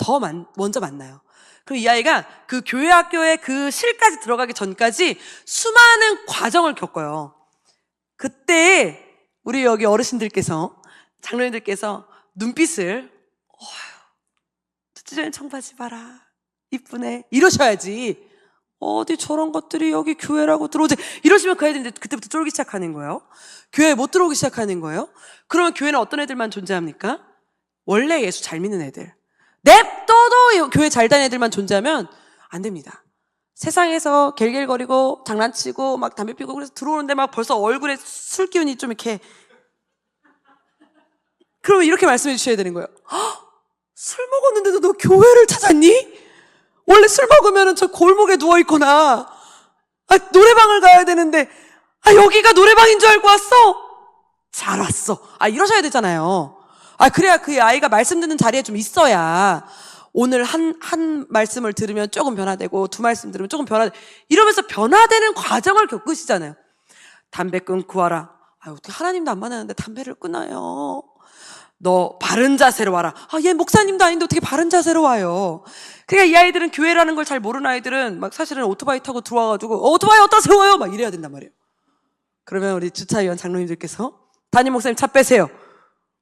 먼저 만나요. 그리고 이 아이가 그 교회학교에 그 실까지 들어가기 전까지 수많은 과정을 겪어요. 그때 우리 여기 어르신들께서, 장로님들께서 눈빛을 쭈쭈 청바지 봐라, 이쁘네, 이러셔야지. 어디 저런 것들이 여기 교회라고 들어오지, 이러시면 그 애들이 그때부터 쫄기 시작하는 거예요. 교회에 못 들어오기 시작하는 거예요. 그러면 교회는 어떤 애들만 존재합니까? 원래 예수 잘 믿는 애들, 냅둬도 교회 잘 다니는 애들만 존재하면 안 됩니다. 세상에서 갤갤거리고 장난치고 막 담배 피고 그래서 들어오는데 막 벌써 얼굴에 술 기운이 좀 이렇게, 그러면 이렇게 말씀해 주셔야 되는 거예요. 술 먹었는데도 너 교회를 찾았니? 원래 술 먹으면 저 골목에 누워있거나 노래방을 가야 되는데 여기가 노래방인 줄 알고 왔어? 잘 왔어. 이러셔야 되잖아요. 그래야 그 아이가 말씀 듣는 자리에 좀 있어야 오늘 한 말씀을 들으면 조금 변화되고 두 말씀 들으면 조금 이러면서 변화되는 과정을 겪으시잖아요. 담배 끊고 와라. 어떻게 하나님도 안 만나는데 담배를 끊어요. 너 바른 자세로 와라. 얘 목사님도 아닌데 어떻게 바른 자세로 와요. 그러니까 이 아이들은 교회라는 걸 잘 모르는 아이들은 막 사실은 오토바이 타고 들어와가지고 오토바이 어디다 세워요? 막 이래야 된단 말이에요. 그러면 우리 주차위원 장로님들께서 담임 목사님 차 빼세요.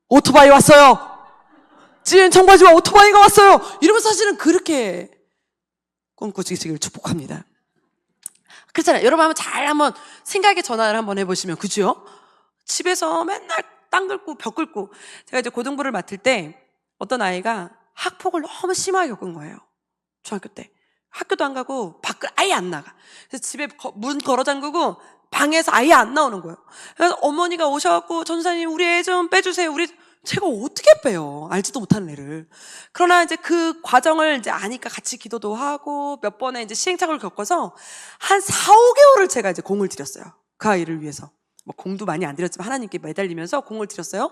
오토바이 왔어요. 지은 청바지와 오토바이가 왔어요. 이러면 사실은 그렇게 꿈꾸시기를 축복합니다. 그렇잖아요. 여러분 한번 생각의 전환을 한번 해보시면, 그죠? 집에서 맨날 땅 긁고 벽 긁고. 제가 이제 고등부를 맡을 때 어떤 아이가 학폭을 너무 심하게 겪은 거예요. 중학교 때. 학교도 안 가고 밖을 아예 안 나가. 그래서 집에 문 걸어 잠그고 방에서 아예 안 나오는 거예요. 그래서 어머니가 오셔갖고 전사님 우리 애 좀 빼주세요. 제가 어떻게 빼요? 알지도 못하는 애를. 그러나 이제 그 과정을 이제 아니까 같이 기도도 하고 몇 번의 이제 시행착오를 겪어서 한 4, 5개월을 제가 이제 공을 들였어요. 그 아이를 위해서. 뭐 공도 많이 안 들였지만 하나님께 매달리면서 공을 들였어요.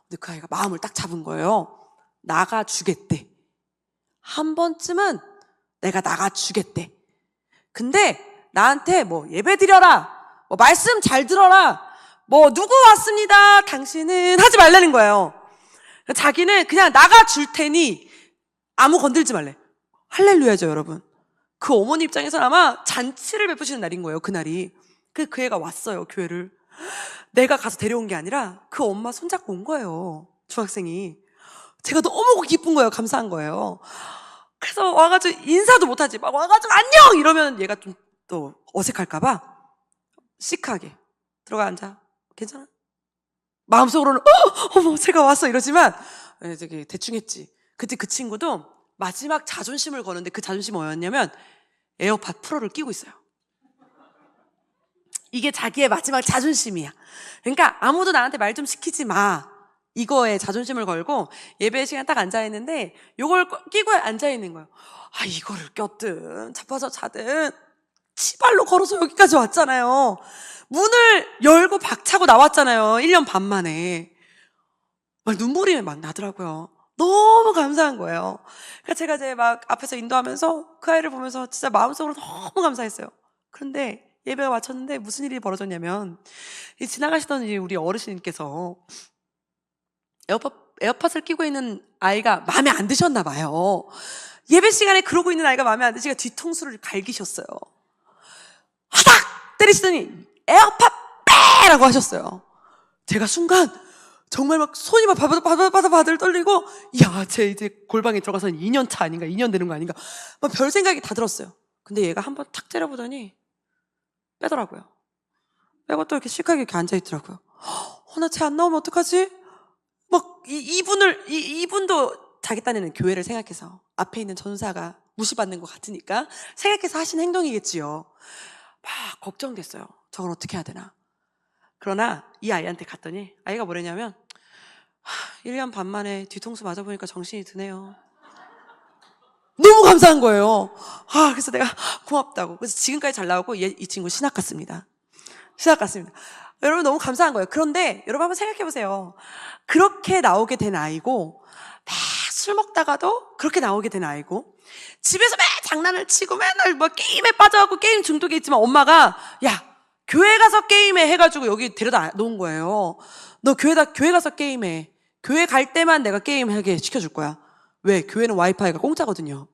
근데 그 아이가 마음을 딱 잡은 거예요. 나가주겠대. 한 번쯤은 내가 나가주겠대. 근데 나한테 뭐 예배 드려라, 뭐 말씀 잘 들어라, 뭐 누구 왔습니다, 당신은 하지 말라는 거예요. 자기는 그냥 나가 줄 테니 아무 건들지 말래. 할렐루야죠, 여러분. 그 어머니 입장에서는 아마 잔치를 베푸시는 날인 거예요, 그날이. 그 애가 왔어요, 교회를. 내가 가서 데려온 게 아니라 그 엄마 손잡고 온 거예요, 중학생이. 제가 너무 기쁜 거예요, 감사한 거예요. 그래서 와가지고 인사도 못하지, 막 와가지고 안녕 이러면 얘가 좀 또 어색할까봐 시크하게 들어가 앉아, 괜찮아? 마음속으로는 어머 제가 왔어 이러지만 되게 대충 했지. 그때 그 친구도 마지막 자존심을 거는데 그 자존심이 뭐였냐면 에어팟 프로를 끼고 있어요. 이게 자기의 마지막 자존심이야. 그러니까 아무도 나한테 말 좀 시키지 마, 이거에 자존심을 걸고 예배 시간 딱 앉아있는데 요걸 끼고 앉아있는 거예요. 아, 이거를 꼈든 자빠져 자든 치발로 걸어서 여기까지 왔잖아요. 문을 열고 박차고 나왔잖아요, 1년 반 만에. 막 눈물이 막 나더라고요. 너무 감사한 거예요. 그러니까 제가 이제 막 앞에서 인도하면서 그 아이를 보면서 진짜 마음속으로 너무 감사했어요. 그런데 예배가 마쳤는데 무슨 일이 벌어졌냐면, 지나가시던 우리 어르신께서 에어팟을 끼고 있는 아이가 마음에 안 드셨나 봐요. 예배 시간에 그러고 있는 아이가 마음에 안 드시니까 뒤통수를 갈기셨어요. 하닥 때리시더니 에어팟 빼라고 하셨어요. 제가 순간 정말 막 손이 막 바들바들 떨리고, 야, 쟤 이제 골방에 들어가서는 2년 차 아닌가, 2년 되는 거 아닌가, 막 별 생각이 다 들었어요. 근데 얘가 한번 탁 때려보더니 빼더라고요. 빼고 또 이렇게 시크하게 이렇게 앉아있더라고요. 나 쟤 안 나오면 어떡하지? 막 이분도 자기 딴에는 교회를 생각해서 앞에 있는 전사가 무시받는 것 같으니까 생각해서 하신 행동이겠지요. 막 걱정됐어요. 저걸 어떻게 해야 되나. 그러나 이 아이한테 갔더니 아이가 뭐랬냐면, 1년 반 만에 뒤통수 맞아보니까 정신이 드네요. 너무 감사한 거예요. 그래서 내가 고맙다고. 그래서 지금까지 잘 나오고 이 친구 신학 갔습니다. 신학 갔습니다. 여러분 너무 감사한 거예요. 그런데 여러분 한번 생각해 보세요. 그렇게 나오게 된 아이고, 술 먹다가도 그렇게 나오게 된 아이고, 집에서 매일 장난을 치고 맨날 뭐 게임에 빠져갖고 게임 중독에 있지만 엄마가 야, 교회 가서 게임해 해가지고 여기 데려다 놓은 거예요. 너 교회 가서 게임해. 교회 갈 때만 내가 게임하게 시켜줄 거야. 왜? 교회는 와이파이가 공짜거든요.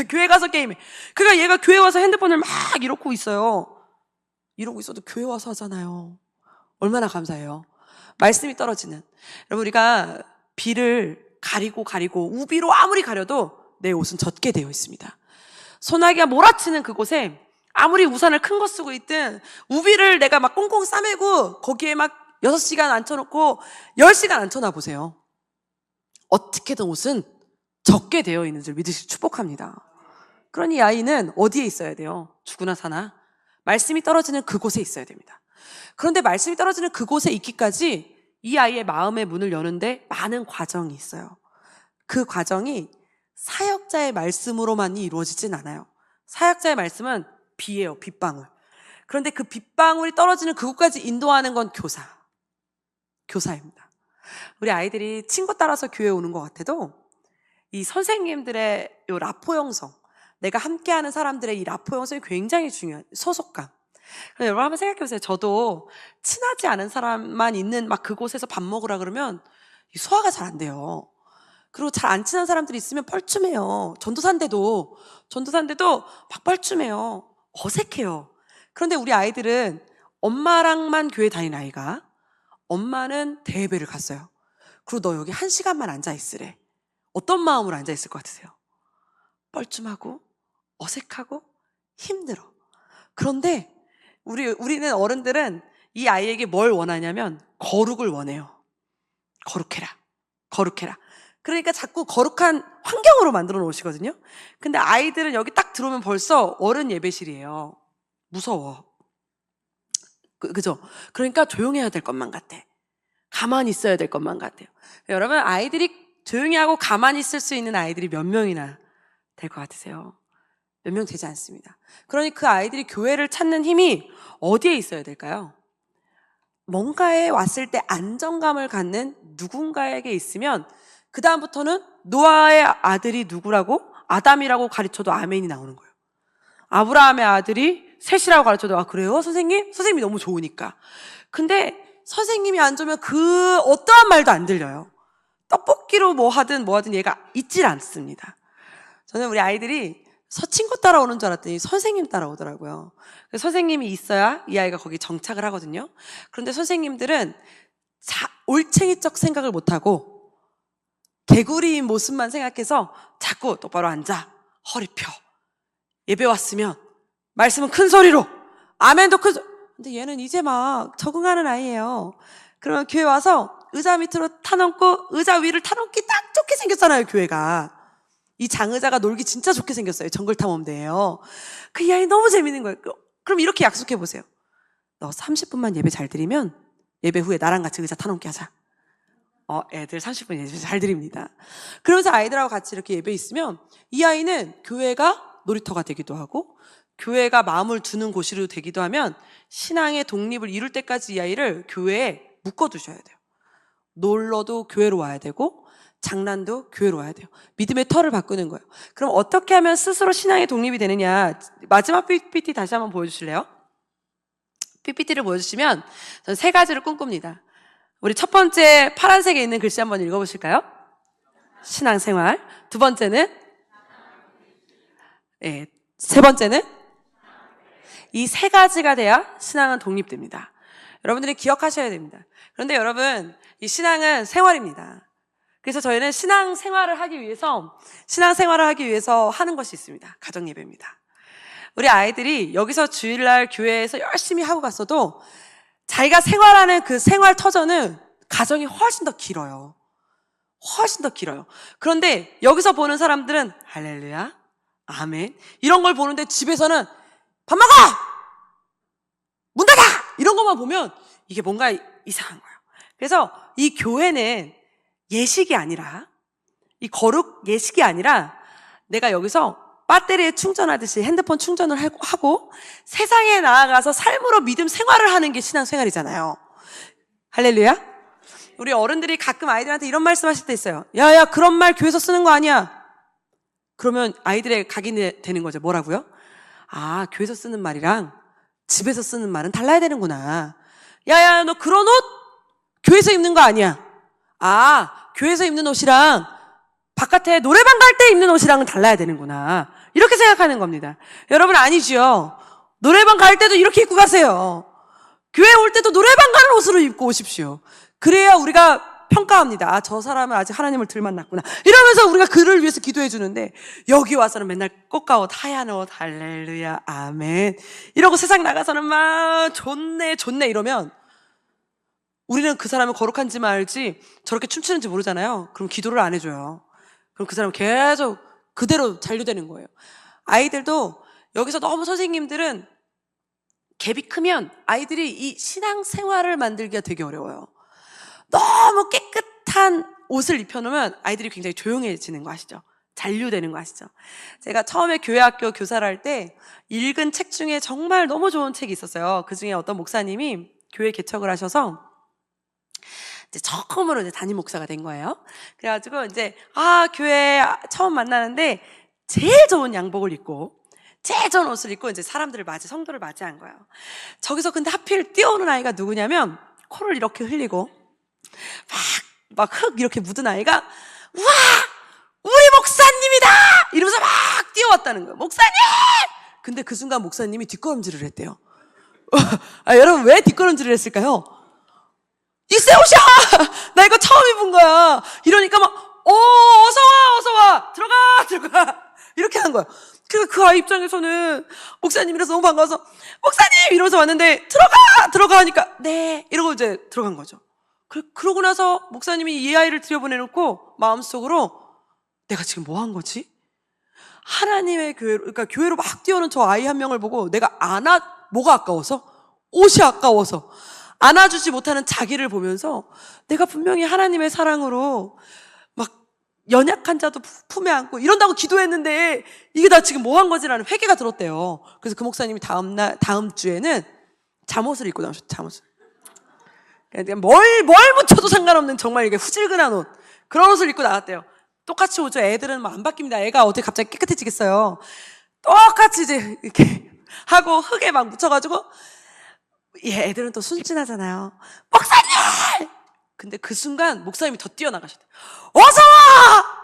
교회 가서 게임해. 그러니까 얘가 교회 와서 핸드폰을 막 이러고 있어요. 이러고 있어도 교회 와서 하잖아요. 얼마나 감사해요. 말씀이 떨어지는. 여러분, 우리가 비를 가리고 우비로 아무리 가려도 내 옷은 젖게 되어 있습니다. 소나기가 몰아치는 그곳에 아무리 우산을 큰 거 쓰고 있든 우비를 내가 막 꽁꽁 싸매고 거기에 막 6시간 앉혀놓고 10시간 앉혀놔 보세요. 어떻게든 옷은 젖게 되어 있는 줄 믿으시기 축복합니다. 그러니 이 아이는 어디에 있어야 돼요? 죽으나 사나 말씀이 떨어지는 그곳에 있어야 됩니다. 그런데 말씀이 떨어지는 그곳에 있기까지 이 아이의 마음의 문을 여는데 많은 과정이 있어요. 그 과정이 사역자의 말씀으로만이 이루어지진 않아요. 사역자의 말씀은 비예요, 빗방울. 그런데 그 빗방울이 떨어지는 그곳까지 인도하는 건 교사입니다. 우리 아이들이 친구 따라서 교회에 오는 것 같아도 이 선생님들의 이 라포 형성, 내가 함께하는 사람들의 이 라포 형성이 굉장히 중요한 소속감. 여러분 한번 생각해 보세요. 저도 친하지 않은 사람만 있는 막 그곳에서 밥 먹으라 그러면 소화가 잘 안 돼요. 그리고 잘 안 친한 사람들이 있으면 뻘쭘해요. 전도사인데도 막 뻘쭘해요. 어색해요. 그런데 우리 아이들은 엄마랑만 교회 다니는 아이가, 엄마는 대예배를 갔어요. 그리고 너 여기 1시간만 앉아있으래. 어떤 마음으로 앉아있을 것 같으세요? 뻘쭘하고 어색하고 힘들어. 그런데 우리는 어른들은 이 아이에게 뭘 원하냐면 거룩을 원해요. 거룩해라. 그러니까 자꾸 거룩한 환경으로 만들어 놓으시거든요. 근데 아이들은 여기 딱 들어오면 벌써 어른 예배실이에요. 무서워. 그죠? 그러니까 조용해야 될 것만 같아. 가만히 있어야 될 것만 같아요. 여러분, 아이들이 조용히 하고 가만히 있을 수 있는 아이들이 몇 명이나 될 것 같으세요? 몇 명 되지 않습니다. 그러니 그 아이들이 교회를 찾는 힘이 어디에 있어야 될까요? 뭔가에 왔을 때 안정감을 갖는 누군가에게 있으면 그 다음부터는 노아의 아들이 누구라고? 아담이라고 가르쳐도 아멘이 나오는 거예요. 아브라함의 아들이 셋이라고 가르쳐도 아 그래요 선생님? 선생님이 너무 좋으니까. 근데 선생님이 안 좋으면 그 어떠한 말도 안 들려요. 떡볶이로 뭐 하든 얘가 있질 않습니다. 저는 우리 아이들이 친구 따라오는 줄 알았더니 선생님 따라오더라고요. 선생님이 있어야 이 아이가 거기 정착을 하거든요. 그런데 선생님들은 올챙이적 생각을 못하고 개구리인 모습만 생각해서 자꾸 똑바로 앉아, 허리 펴, 예배 왔으면 말씀은 큰 소리로, 아멘도 큰 소리. 근데 얘는 이제 막 적응하는 아이예요. 그러면 교회 와서 의자 밑으로 타놓고 의자 위를 타놓기 딱 좋게 생겼잖아요, 교회가. 이 장의자가 놀기 진짜 좋게 생겼어요. 정글탐험대예요. 그 이 아이 너무 재밌는 거예요. 그럼 이렇게 약속해 보세요. 너 30분만 예배 잘 드리면 예배 후에 나랑 같이 의자 타놓게 하자. 애들 30분 예배 잘 드립니다. 그러면서 아이들하고 같이 이렇게 예배 있으면 이 아이는 교회가 놀이터가 되기도 하고 교회가 마음을 두는 곳으로 되기도 하면 신앙의 독립을 이룰 때까지 이 아이를 교회에 묶어두셔야 돼요. 놀러도 교회로 와야 되고 장난도 교회로 와야 돼요. 믿음의 털을 바꾸는 거예요. 그럼 어떻게 하면 스스로 신앙의 독립이 되느냐. 마지막 PPT 다시 한번 보여주실래요? PPT를 보여주시면 저는 세 가지를 꿈꿉니다. 우리 첫 번째 파란색에 있는 글씨 한번 읽어보실까요? 신앙생활. 두 번째는 세 번째는 이 세 가지가 돼야 신앙은 독립됩니다. 여러분들이 기억하셔야 됩니다. 그런데 여러분, 이 신앙은 생활입니다. 그래서 저희는 신앙생활을 하기 위해서 하는 것이 있습니다. 가정예배입니다. 우리 아이들이 여기서 주일날 교회에서 열심히 하고 갔어도 자기가 생활하는 그 생활 터전은 가정이 훨씬 더 길어요. 훨씬 더 길어요. 그런데 여기서 보는 사람들은 할렐루야, 아멘 이런 걸 보는데 집에서는 밥 먹어! 문 닫아! 이런 것만 보면 이게 뭔가 이상한 거예요. 그래서 이 교회는 예식이 아니라 이 거룩 예식이 아니라 내가 여기서 배터리에 충전하듯이 핸드폰 충전을 하고 세상에 나아가서 삶으로 믿음 생활을 하는 게 신앙생활이잖아요. 할렐루야. 우리 어른들이 가끔 아이들한테 이런 말씀하실 때 있어요. 야야 그런 말 교회에서 쓰는 거 아니야. 그러면 아이들의 각인이 되는 거죠. 뭐라고요? 아 교회에서 쓰는 말이랑 집에서 쓰는 말은 달라야 되는구나. 야야 너 그런 옷 교회에서 입는 거 아니야. 아 교회에서 입는 옷이랑 바깥에 노래방 갈 때 입는 옷이랑은 달라야 되는구나. 이렇게 생각하는 겁니다. 여러분 아니죠. 노래방 갈 때도 이렇게 입고 가세요. 교회 올 때도 노래방 가는 옷으로 입고 오십시오. 그래야 우리가 평가합니다. 아, 저 사람은 아직 하나님을 덜 만났구나. 이러면서 우리가 그를 위해서 기도해 주는데 여기 와서는 맨날 꽃가옷, 하얀 옷, 할렐루야, 아멘 이러고 세상 나가서는 막 좋네 이러면 우리는 그 사람은 거룩한지만 알지 저렇게 춤추는지 모르잖아요. 그럼 기도를 안 해줘요. 그럼 그 사람은 계속 그대로 잔류되는 거예요. 아이들도 여기서 너무 선생님들은 갭이 크면 아이들이 이 신앙생활을 만들기가 되게 어려워요. 너무 깨끗한 옷을 입혀놓으면 아이들이 굉장히 조용해지는 거 아시죠? 잔류되는 거 아시죠? 제가 처음에 교회학교 교사를 할 때 읽은 책 중에 정말 너무 좋은 책이 있었어요. 그 중에 어떤 목사님이 교회 개척을 하셔서 이제 처음으로 이제 담임 목사가 된 거예요. 그래가지고 이제 교회 처음 만나는데 제일 좋은 양복을 입고 제일 좋은 옷을 입고 이제 성도를 맞이한 거예요. 저기서 근데 하필 뛰어오는 아이가 누구냐면 코를 이렇게 흘리고 막 흙 이렇게 묻은 아이가 와 우리 목사님이다 이러면서 막 뛰어왔다는 거예요. 목사님! 근데 그 순간 목사님이 뒷걸음질을 했대요. 여러분 왜 뒷걸음질을 했을까요? 이 새 옷이야! 나 이거 처음 입은 거야. 이러니까 막 어서 와 들어가 이렇게 한 거야. 그 아이 입장에서는 목사님이라서 너무 반가워서 목사님! 이러면서 왔는데 들어가 하니까 네 이러고 이제 들어간 거죠. 그러고 나서 목사님이 이 아이를 들여보내놓고 마음속으로 내가 지금 뭐 한 거지? 하나님의 교회로, 그러니까 교회로 막 뛰어오는 저 아이 한 명을 보고 내가 뭐가 아까워서? 옷이 아까워서 안아주지 못하는 자기를 보면서 내가 분명히 하나님의 사랑으로 막 연약한 자도 품에 안고 이런다고 기도했는데 이게 나 지금 뭐 한 거지라는 회개가 들었대요. 그래서 그 목사님이 다음 주에는 잠옷을 입고 나오셨죠. 잠옷을. 뭘 묻혀도 상관없는 정말 이게 후질근한 옷 그런 옷을 입고 나왔대요. 똑같이 오죠. 애들은 막 안 바뀝니다. 애가 어떻게 갑자기 깨끗해지겠어요. 똑같이 이제 이렇게 하고 흙에 막 묻혀가지고 얘 애들은 또 순진하잖아요. 목사님! 근데 그 순간 목사님이 더 뛰어나가셨대요. 어서 와!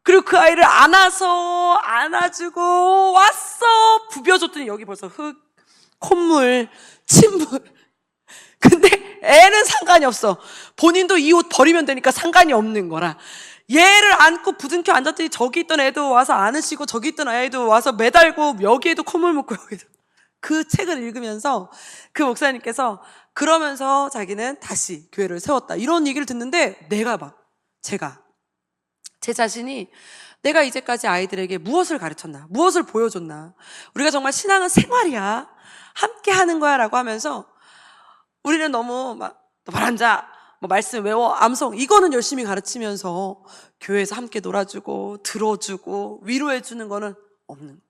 그리고 그 아이를 안아주고 왔어. 부벼줬더니 여기 벌써 흙, 콧물, 침물. 근데 애는 상관이 없어. 본인도 이 옷 버리면 되니까 상관이 없는 거라. 얘를 안고 부둥켜 앉았더니 저기 있던 애도 와서 안으시고 저기 있던 애도 와서 매달고 여기에도 콧물 묻고 여기도. 그 책을 읽으면서 그 목사님께서 그러면서 자기는 다시 교회를 세웠다. 이런 얘기를 듣는데 제가 제 자신이 내가 이제까지 아이들에게 무엇을 가르쳤나, 무엇을 보여줬나, 우리가 정말 신앙은 생활이야, 함께 하는 거야 라고 하면서 우리는 너무 막 너 앉아, 뭐 말씀 외워, 암송 이거는 열심히 가르치면서 교회에서 함께 놀아주고 들어주고 위로해주는 거는 없는.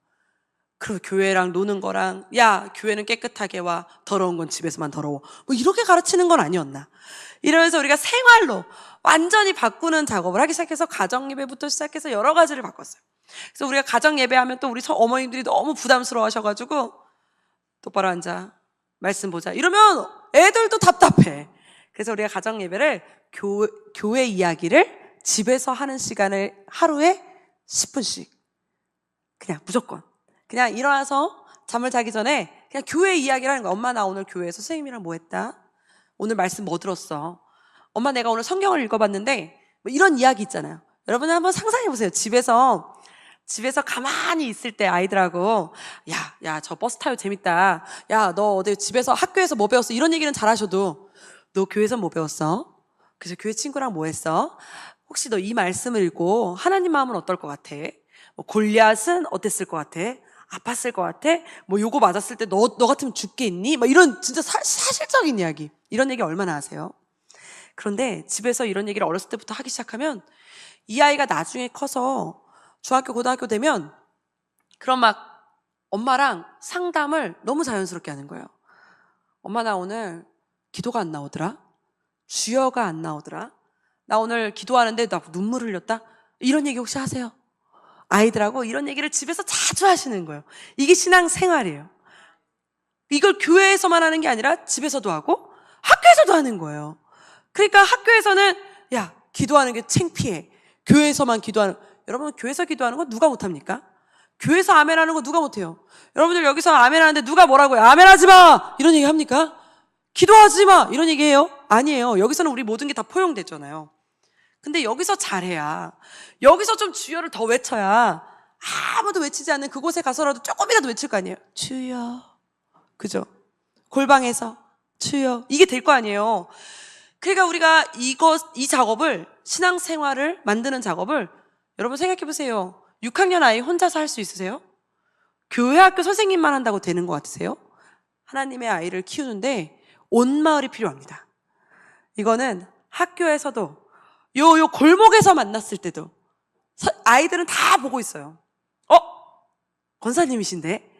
그리고 교회랑 노는 거랑 야 교회는 깨끗하게 와, 더러운 건 집에서만 더러워, 뭐 이렇게 가르치는 건 아니었나. 이러면서 우리가 생활로 완전히 바꾸는 작업을 하기 시작해서 가정예배부터 시작해서 여러 가지를 바꿨어요. 그래서 우리가 가정예배하면 또 우리 어머님들이 너무 부담스러워 하셔가지고 똑바로 앉아, 말씀 보자 이러면 애들도 답답해. 그래서 우리가 가정예배를 교회 이야기를 집에서 하는 시간을 하루에 10분씩 그냥 무조건 그냥 일어나서 잠을 자기 전에 그냥 교회 이야기를 하는 거야. 엄마 나 오늘 교회에서 선생님이랑 뭐 했다? 오늘 말씀 뭐 들었어? 엄마 내가 오늘 성경을 읽어봤는데 뭐 이런 이야기 있잖아요. 여러분 한번 상상해보세요. 집에서 가만히 있을 때 아이들하고 야 저 버스 타요 재밌다. 야 너 어디 집에서 학교에서 뭐 배웠어? 이런 얘기는 잘하셔도 너 교회에서 뭐 배웠어? 그래서 교회 친구랑 뭐 했어? 혹시 너 이 말씀을 읽고 하나님 마음은 어떨 것 같아? 뭐 골리앗은 어땠을 것 같아? 아팠을 것 같아? 뭐 요거 맞았을 때 너 같으면 죽겠니? 막 이런 진짜 사실적인 이야기, 이런 얘기 얼마나 하세요? 그런데 집에서 이런 얘기를 어렸을 때부터 하기 시작하면 이 아이가 나중에 커서 중학교 고등학교 되면 그런 막 엄마랑 상담을 너무 자연스럽게 하는 거예요. 엄마 나 오늘 기도가 안 나오더라, 주여가 안 나오더라, 나 오늘 기도하는데 나 눈물 흘렸다, 이런 얘기 혹시 하세요? 아이들하고 이런 얘기를 집에서 자주 하시는 거예요. 이게 신앙생활이에요. 이걸 교회에서만 하는 게 아니라 집에서도 하고 학교에서도 하는 거예요. 그러니까 학교에서는 야 기도하는 게 창피해, 교회에서만 기도하는. 여러분 교회에서 기도하는 거 누가 못합니까? 교회에서 아멘 하는 거 누가 못해요? 여러분들 여기서 아멘 하는데 누가 뭐라고 해요? 아멘 하지 마! 이런 얘기 합니까? 기도하지 마! 이런 얘기 해요? 아니에요. 여기서는 우리 모든 게 다 포용됐잖아요. 근데 여기서 잘해야, 여기서 좀 주여를 더 외쳐야 아무도 외치지 않는 그곳에 가서라도 조금이라도 외칠 거 아니에요? 주여. 그죠? 골방에서 주여. 이게 될 거 아니에요. 그러니까 우리가 이 작업을, 신앙생활을 만드는 작업을 여러분 생각해 보세요. 6학년 아이 혼자서 할 수 있으세요? 교회 학교 선생님만 한다고 되는 것 같으세요? 하나님의 아이를 키우는데 온 마을이 필요합니다. 이거는 학교에서도 요 골목에서 만났을 때도 아이들은 다 보고 있어요. 권사님이신데?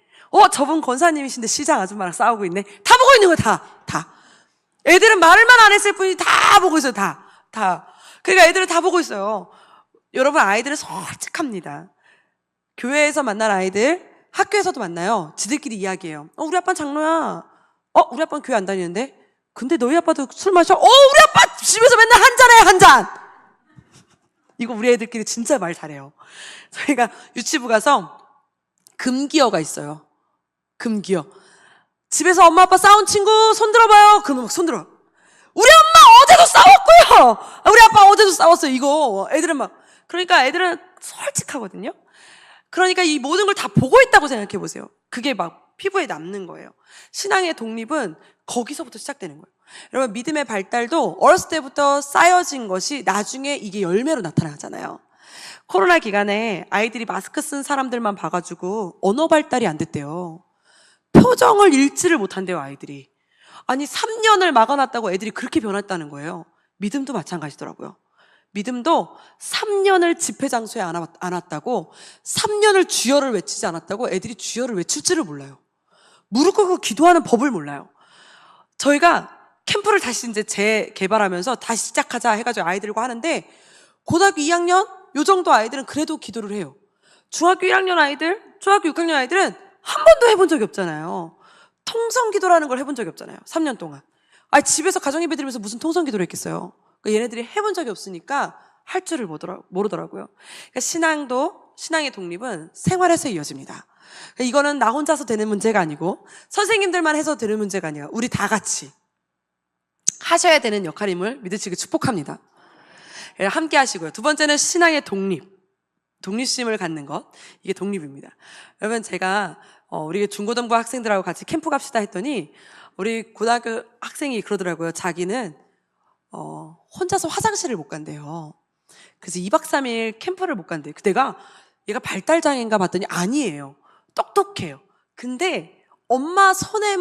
저분 권사님이신데 시장 아줌마랑 싸우고 있네. 다 보고 있는 거야, 다. 애들은 말을만 안 했을 뿐이 다 보고 있어요, 다. 그러니까 애들은 다 보고 있어요. 여러분 아이들은 솔직합니다. 교회에서 만난 아이들 학교에서도 만나요. 지들끼리 이야기해요. 우리 아빠는 장로야. 우리 아빠는 교회 안 다니는데? 근데 너희 아빠도 술 마셔? 우리 아빠 집에서 맨날 한 잔 해, 한 잔! 이거 우리 애들끼리 진짜 말 잘해요. 저희가 유치부 가서 금기어가 있어요. 금기어. 집에서 엄마 아빠 싸운 친구 손 들어봐요. 그러면 막 손 들어. 우리 엄마 어제도 싸웠고요. 우리 아빠 어제도 싸웠어요. 이거 애들은 막, 그러니까 애들은 솔직하거든요. 그러니까 이 모든 걸 다 보고 있다고 생각해 보세요. 그게 막 피부에 남는 거예요. 신앙의 독립은 거기서부터 시작되는 거예요. 여러분 믿음의 발달도 어렸을 때부터 쌓여진 것이 나중에 이게 열매로 나타나잖아요. 코로나 기간에 아이들이 마스크 쓴 사람들만 봐가지고 언어 발달이 안 됐대요. 표정을 읽지를 못한대요, 아이들이. 아니 3년을 막아놨다고 애들이 그렇게 변했다는 거예요. 믿음도 마찬가지더라고요. 믿음도 3년을 집회 장소에 안 왔다고, 3년을 주여를 외치지 않았다고 애들이 주여를 외칠 줄을 몰라요. 무릎 꿇고 기도하는 법을 몰라요. 저희가 캠프를 다시 이제 재개발하면서 다시 시작하자 해가지고 아이들과 하는데, 고등학교 2학년 요 정도 아이들은 그래도 기도를 해요. 중학교 1학년 아이들, 중학교 6학년 아이들은 한 번도 해본 적이 없잖아요. 통성기도라는 걸 해본 적이 없잖아요. 3년 동안. 아니, 집에서 가정예배 드리면서 무슨 통성기도를 했겠어요. 그러니까 얘네들이 해본 적이 없으니까 할 줄을 모르더라고요. 그러니까 신앙의 독립은 생활에서 이어집니다. 그러니까 이거는 나 혼자서 되는 문제가 아니고 선생님들만 해서 되는 문제가 아니라 우리 다 같이 하셔야 되는 역할임을 믿으시기 축복합니다. 함께 하시고요. 두 번째는 신앙의 독립심을 갖는 것. 이게 독립입니다. 여러분, 제가 우리 중고등부 학생들하고 같이 캠프 갑시다 했더니 우리 고등학교 학생이 그러더라고요. 자기는 혼자서 화장실을 못 간대요. 그래서 2박 3일 캠프를 못 간대요. 내가 얘가 발달장애인가 봤더니 아니에요. 똑똑해요. 근데 엄마 손에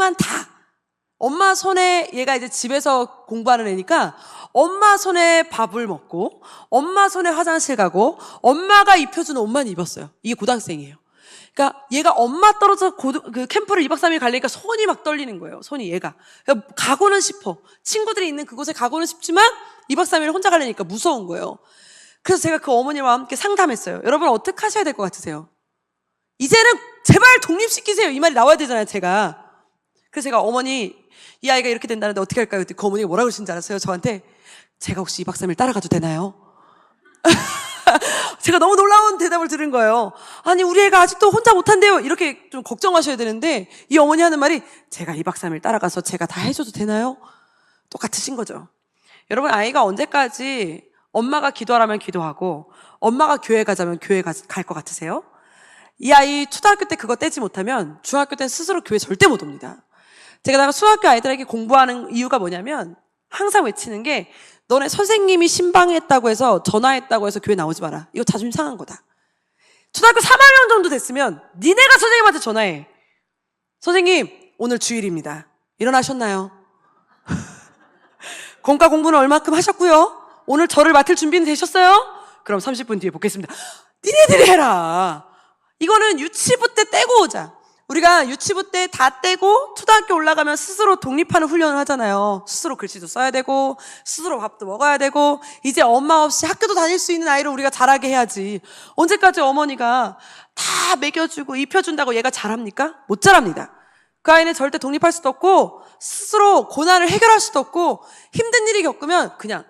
얘가 이제 집에서 공부하는 애니까 엄마 손에 밥을 먹고 엄마 손에 화장실 가고 엄마가 입혀주는 옷만 입었어요. 이게 고등학생이에요. 그러니까 얘가 엄마 떨어져 그 캠프를 2박 3일 가려니까 손이 막 떨리는 거예요. 손이 얘가. 그러니까 가고는 싶어. 친구들이 있는 그곳에 가고는 싶지만 2박 3일 혼자 가려니까 무서운 거예요. 그래서 제가 그 어머니와 함께 상담했어요. 여러분 어떻게 하셔야 될 것 같으세요? 이제는 제발 독립시키세요. 이 말이 나와야 되잖아요, 제가. 그래서 제가 어머니, 이 아이가 이렇게 된다는데 어떻게 할까요? 그때 그 어머니가 뭐라고 그러신지 알았어요? 저한테 제가 혹시 2박 3일 따라가도 되나요? 제가 너무 놀라운 대답을 들은 거예요. 아니 우리 애가 아직도 혼자 못한대요. 이렇게 좀 걱정하셔야 되는데 이 어머니 하는 말이 제가 2박 3일 따라가서 제가 다 해줘도 되나요? 똑같으신 거죠. 여러분 아이가 언제까지 엄마가 기도하라면 기도하고 엄마가 교회 가자면 교회 갈 것 같으세요? 이 아이 초등학교 때 그거 떼지 못하면 중학교 때는 스스로 교회 절대 못 옵니다. 제가 초등학교 아이들에게 공부하는 이유가 뭐냐면 항상 외치는 게 너네 선생님이 신방했다고 해서 전화했다고 해서 교회 나오지 마라. 이거 자존심 상한 거다. 초등학교 3학년 정도 됐으면 니네가 선생님한테 전화해. 선생님 오늘 주일입니다. 일어나셨나요? 공과 공부는 얼마큼 하셨고요? 오늘 저를 맡을 준비는 되셨어요? 그럼 30분 뒤에 뵙겠습니다. 니네들이 해라. 이거는 유치부 때 떼고 오자. 우리가 유치부 때 다 떼고 초등학교 올라가면 스스로 독립하는 훈련을 하잖아요. 스스로 글씨도 써야 되고 스스로 밥도 먹어야 되고 이제 엄마 없이 학교도 다닐 수 있는 아이를 우리가 자라게 해야지. 언제까지 어머니가 다 먹여주고 입혀준다고 얘가 자랍니까? 못 자랍니다. 그 아이는 절대 독립할 수도 없고 스스로 고난을 해결할 수도 없고 힘든 일이 겪으면 그냥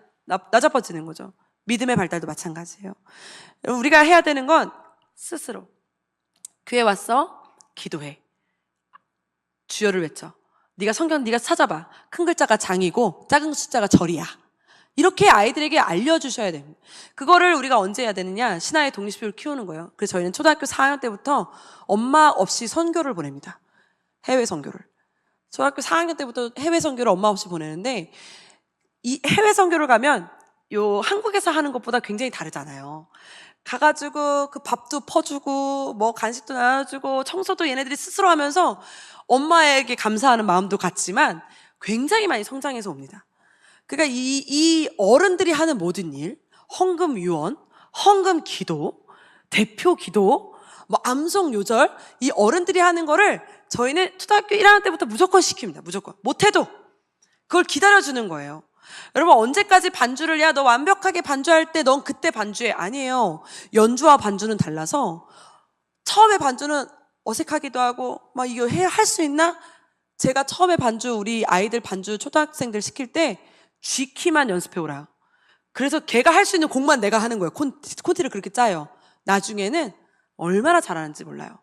나자빠지는 거죠. 믿음의 발달도 마찬가지예요. 우리가 해야 되는 건 스스로 교회 왔어? 기도해. 주여를 외쳐. 네가 성경 네가 찾아봐. 큰 글자가 장이고 작은 숫자가 절이야. 이렇게 아이들에게 알려주셔야 됩니다. 그거를 우리가 언제 해야 되느냐? 신앙의 독립심을 키우는 거예요. 그래서 저희는 초등학교 4학년 때부터 엄마 없이 선교를 보냅니다. 해외 선교를. 초등학교 4학년 때부터 해외 선교를 엄마 없이 보내는데 이 해외 선교를 가면 한국에서 하는 것보다 굉장히 다르잖아요. 가가지고 그 밥도 퍼주고 뭐 간식도 나눠주고 청소도 얘네들이 스스로 하면서 엄마에게 감사하는 마음도 같지만 굉장히 많이 성장해서 옵니다. 그러니까 이 어른들이 하는 모든 일, 헌금 유언, 헌금 기도, 대표 기도, 뭐 암송 요절, 이 어른들이 하는 거를 저희는 초등학교 1학년 때부터 무조건 시킵니다. 무조건. 못해도 그걸 기다려주는 거예요. 여러분 언제까지 반주를 너 완벽하게 반주할 때 넌 그때 반주해. 아니에요. 연주와 반주는 달라서 처음에 반주는 어색하기도 하고 막 이거 할 수 있나? 제가 처음에 우리 아이들 반주 초등학생들 시킬 때 G키만 연습해 오라. 그래서 걔가 할 수 있는 곡만 내가 하는 거예요. 콘티를 그렇게 짜요. 나중에는 얼마나 잘하는지 몰라요.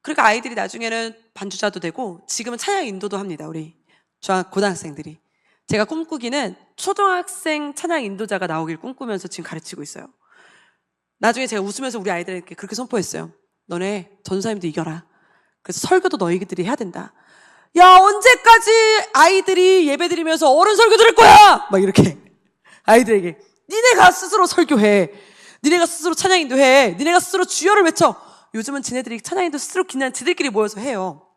그러니까 아이들이 나중에는 반주자도 되고 지금은 찬양 인도도 합니다. 우리 고등학생들이. 제가 꿈꾸기는 초등학생 찬양 인도자가 나오길 꿈꾸면서 지금 가르치고 있어요. 나중에 제가 웃으면서 우리 아이들에게 그렇게 선포했어요. 너네 전도사님도 이겨라. 그래서 설교도 너희들이 해야 된다. 야 언제까지 아이들이 예배 드리면서 어른 설교 들을 거야? 막 이렇게 아이들에게 니네가 스스로 설교해. 니네가 스스로 찬양 인도해. 니네가 스스로 주여를 외쳐. 요즘은 지네들이 찬양 인도 스스로 그냥 지들끼리 모여서 해요.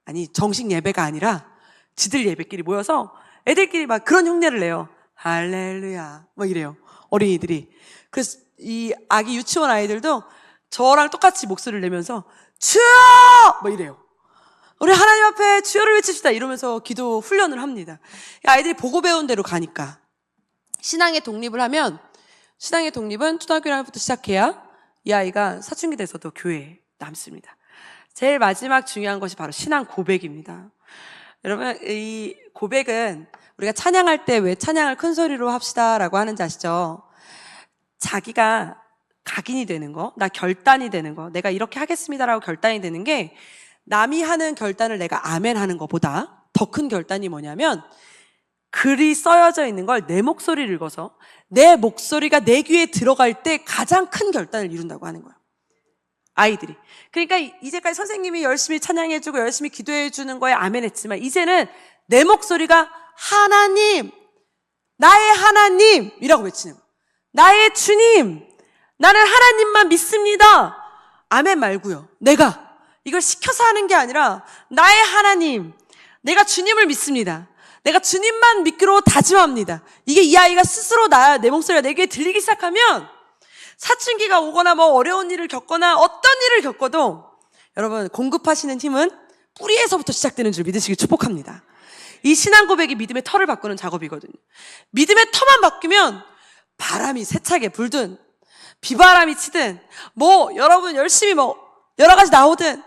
아니 정식 예배가 아니라 지들 예배끼리 모여서 애들끼리 막 그런 흉내를 내요. 할렐루야 막 이래요. 어린이들이. 그래서 이 아기 유치원 아이들도 저랑 똑같이 목소리를 내면서 주여! 막 이래요. 우리 하나님 앞에 주여를 외칩시다 이러면서 기도 훈련을 합니다. 아이들이 보고 배운 대로 가니까. 신앙의 독립을 하면 신앙의 독립은 초등학교 1학년부터 시작해야 이 아이가 사춘기 돼서도 교회에 남습니다. 제일 마지막 중요한 것이 바로 신앙 고백입니다. 여러분, 이 고백은 우리가 찬양할 때 왜 찬양을 큰 소리로 합시다라고 하는지 아시죠? 자기가 각인이 되는 거, 나 결단이 되는 거, 내가 이렇게 하겠습니다라고 결단이 되는 게 남이 하는 결단을 내가 아멘 하는 것보다 더 큰 결단이 뭐냐면 글이 써여져 있는 걸 내 목소리를 읽어서 내 목소리가 내 귀에 들어갈 때 가장 큰 결단을 이룬다고 하는 거예요. 아이들이. 그러니까 이제까지 선생님이 열심히 찬양해주고 열심히 기도해주는 거에 아멘 했지만 이제는 내 목소리가 하나님, 나의 하나님이라고 외치는 거예요. 나의 주님, 나는 하나님만 믿습니다. 아멘 말고요. 내가 이걸 시켜서 하는 게 아니라 나의 하나님, 내가 주님을 믿습니다. 내가 주님만 믿기로 다짐합니다. 이게 이 아이가 스스로 내 목소리가 내 귀에 들리기 시작하면 사춘기가 오거나 뭐 어려운 일을 겪거나 어떤 일을 겪어도 여러분 공급하시는 힘은 뿌리에서부터 시작되는 줄 믿으시길 축복합니다. 이 신앙 고백이 믿음의 터를 바꾸는 작업이거든요. 믿음의 터만 바뀌면 바람이 세차게 불든 비바람이 치든 뭐 여러분 열심히 뭐 여러 가지 나오든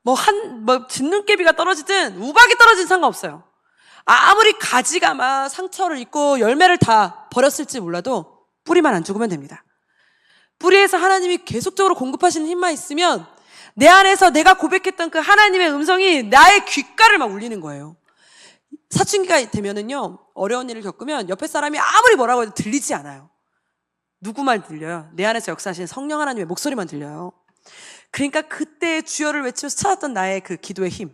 뭐 진눈깨비가 떨어지든 우박이 떨어지든 상관없어요. 아무리 가지가 막 상처를 입고 열매를 다 버렸을지 몰라도 뿌리만 안 죽으면 됩니다. 뿌리에서 하나님이 계속적으로 공급하시는 힘만 있으면 내 안에서 내가 고백했던 그 하나님의 음성이 나의 귓가를 막 울리는 거예요. 사춘기가 되면은요, 어려운 일을 겪으면 옆에 사람이 아무리 뭐라고 해도 들리지 않아요. 누구만 들려요? 내 안에서 역사하시는 성령 하나님의 목소리만 들려요. 그러니까 그때 주여를 외치면서 찾았던 나의 그 기도의 힘,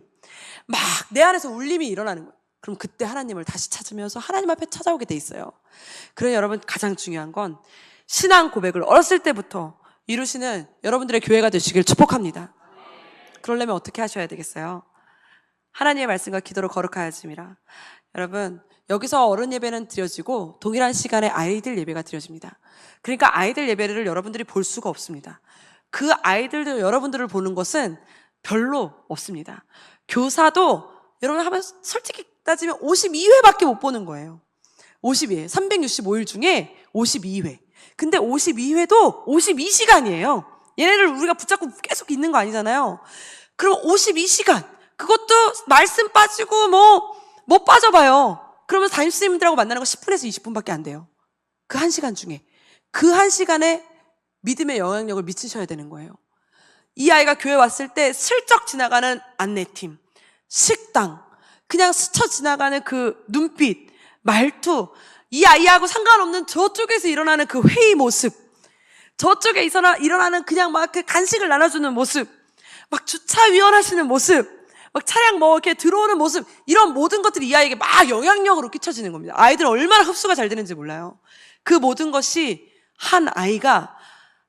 막 내 안에서 울림이 일어나는 거예요. 그럼 그때 하나님을 다시 찾으면서 하나님 앞에 찾아오게 돼 있어요. 그래서 여러분 가장 중요한 건 신앙 고백을 어렸을 때부터 이루시는 여러분들의 교회가 되시길 축복합니다. 그러려면 어떻게 하셔야 되겠어요? 하나님의 말씀과 기도로 거룩하여짐이라. 여러분 여기서 어른 예배는 드려지고 동일한 시간에 아이들 예배가 드려집니다. 그러니까 아이들 예배를 여러분들이 볼 수가 없습니다. 그 아이들도 여러분들을 보는 것은 별로 없습니다. 교사도 여러분 하면 솔직히 따지면 52회밖에 못 보는 거예요. 52회, 365일 중에 52회. 근데 52회도 52시간이에요. 얘네를 우리가 붙잡고 계속 있는 거 아니잖아요. 그럼 52시간. 그것도 말씀 빠지고 뭐 빠져봐요. 그러면 담임선생님들하고 만나는 거 10분에서 20분밖에 안 돼요. 그 1시간 중에. 그 1시간에 믿음의 영향력을 미치셔야 되는 거예요. 이 아이가 교회 왔을 때 슬쩍 지나가는 안내팀, 식당, 그냥 스쳐 지나가는 그 눈빛, 말투, 이 아이하고 상관없는 저쪽에서 일어나는 그 회의 모습, 저쪽에 일어나는 그냥 막 그 간식을 나눠주는 모습, 막 주차 위원하시는 모습, 막 차량 뭐 이렇게 들어오는 모습, 이런 모든 것들이 이 아이에게 막 영향력으로 끼쳐지는 겁니다. 아이들은 얼마나 흡수가 잘 되는지 몰라요. 그 모든 것이 한 아이가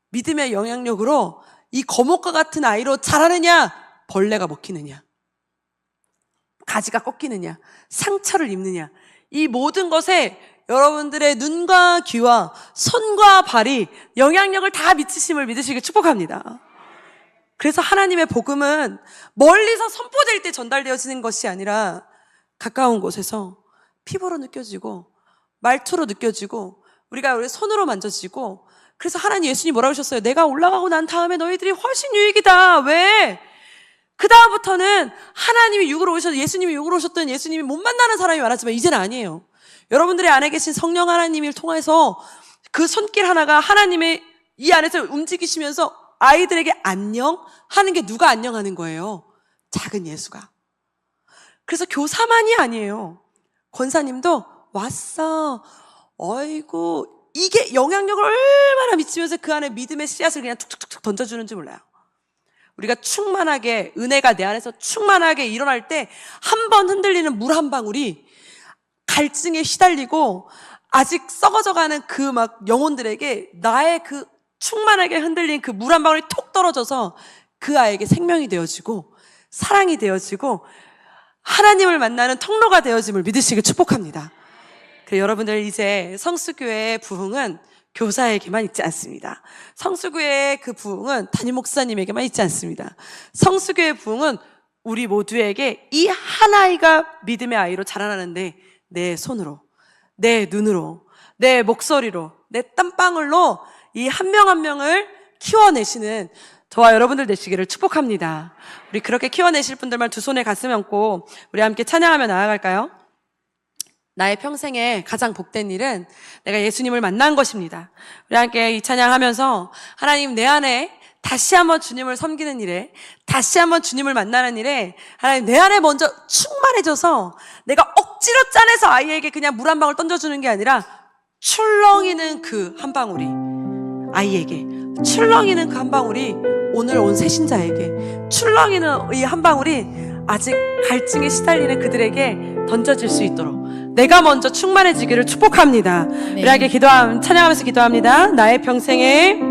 믿음의 영향력으로 이 거목과 같은 아이로 자라느냐, 벌레가 먹히느냐, 가지가 꺾이느냐, 상처를 입느냐, 이 모든 것에 여러분들의 눈과 귀와 손과 발이 영향력을 다 미치심을 믿으시길 축복합니다. 그래서 하나님의 복음은 멀리서 선포될 때 전달되어지는 것이 아니라 가까운 곳에서 피부로 느껴지고 말투로 느껴지고 우리가 우리 손으로 만져지고. 그래서 하나님 예수님 뭐라고 하셨어요? 내가 올라가고 난 다음에 너희들이 훨씬 유익이다. 왜? 그 다음부터는 하나님이 육으로 오셔서 예수님이 육으로 오셨던 예수님이 못 만나는 사람이 많았지만 이제는 아니에요. 여러분들의 안에 계신 성령 하나님을 통해서 그 손길 하나가 하나님의 이 안에서 움직이시면서 아이들에게 안녕 하는 게 누가 안녕하는 거예요? 작은 예수가. 그래서 교사만이 아니에요. 권사님도 왔어. 어이구, 이게 영향력을 얼마나 미치면서 그 안에 믿음의 씨앗을 그냥 툭툭툭 던져주는지 몰라요. 우리가 충만하게, 은혜가 내 안에서 충만하게 일어날 때 한 번 흔들리는 물 한 방울이 갈증에 시달리고 아직 썩어져가는 그 막 영혼들에게 나의 그 충만하게 흔들린 그 물 한 방울이 톡 떨어져서 그 아이에게 생명이 되어지고 사랑이 되어지고 하나님을 만나는 통로가 되어짐을 믿으시길 축복합니다. 여러분들 이제 성수교회의 부흥은 교사에게만 있지 않습니다. 성수교회의 그 부흥은 담임 목사님에게만 있지 않습니다. 성수교회의 부흥은 우리 모두에게 이 한 아이가 믿음의 아이로 자라나는데 내 손으로, 내 눈으로, 내 목소리로, 내 땀방울로 이 한 명 한 명을 키워내시는 저와 여러분들 되시기를 축복합니다. 우리 그렇게 키워내실 분들만 두 손에 가슴 얹고 우리 함께 찬양하며 나아갈까요? 나의 평생에 가장 복된 일은 내가 예수님을 만난 것입니다. 우리 함께 이 찬양하면서 하나님 내 안에 다시 한번 주님을 섬기는 일에, 다시 한번 주님을 만나는 일에 하나님 내 안에 먼저 충만해져서 내가 억지로 짜내서 아이에게 그냥 물 한 방울 던져주는 게 아니라 출렁이는 그 한 방울이 아이에게, 출렁이는 그 한 방울이 오늘 온 새신자에게, 출렁이는 이 한 방울이 아직 갈증에 시달리는 그들에게 던져질 수 있도록 내가 먼저 충만해지기를 축복합니다. 우리 함께 찬양하면서 기도합니다. 나의 평생에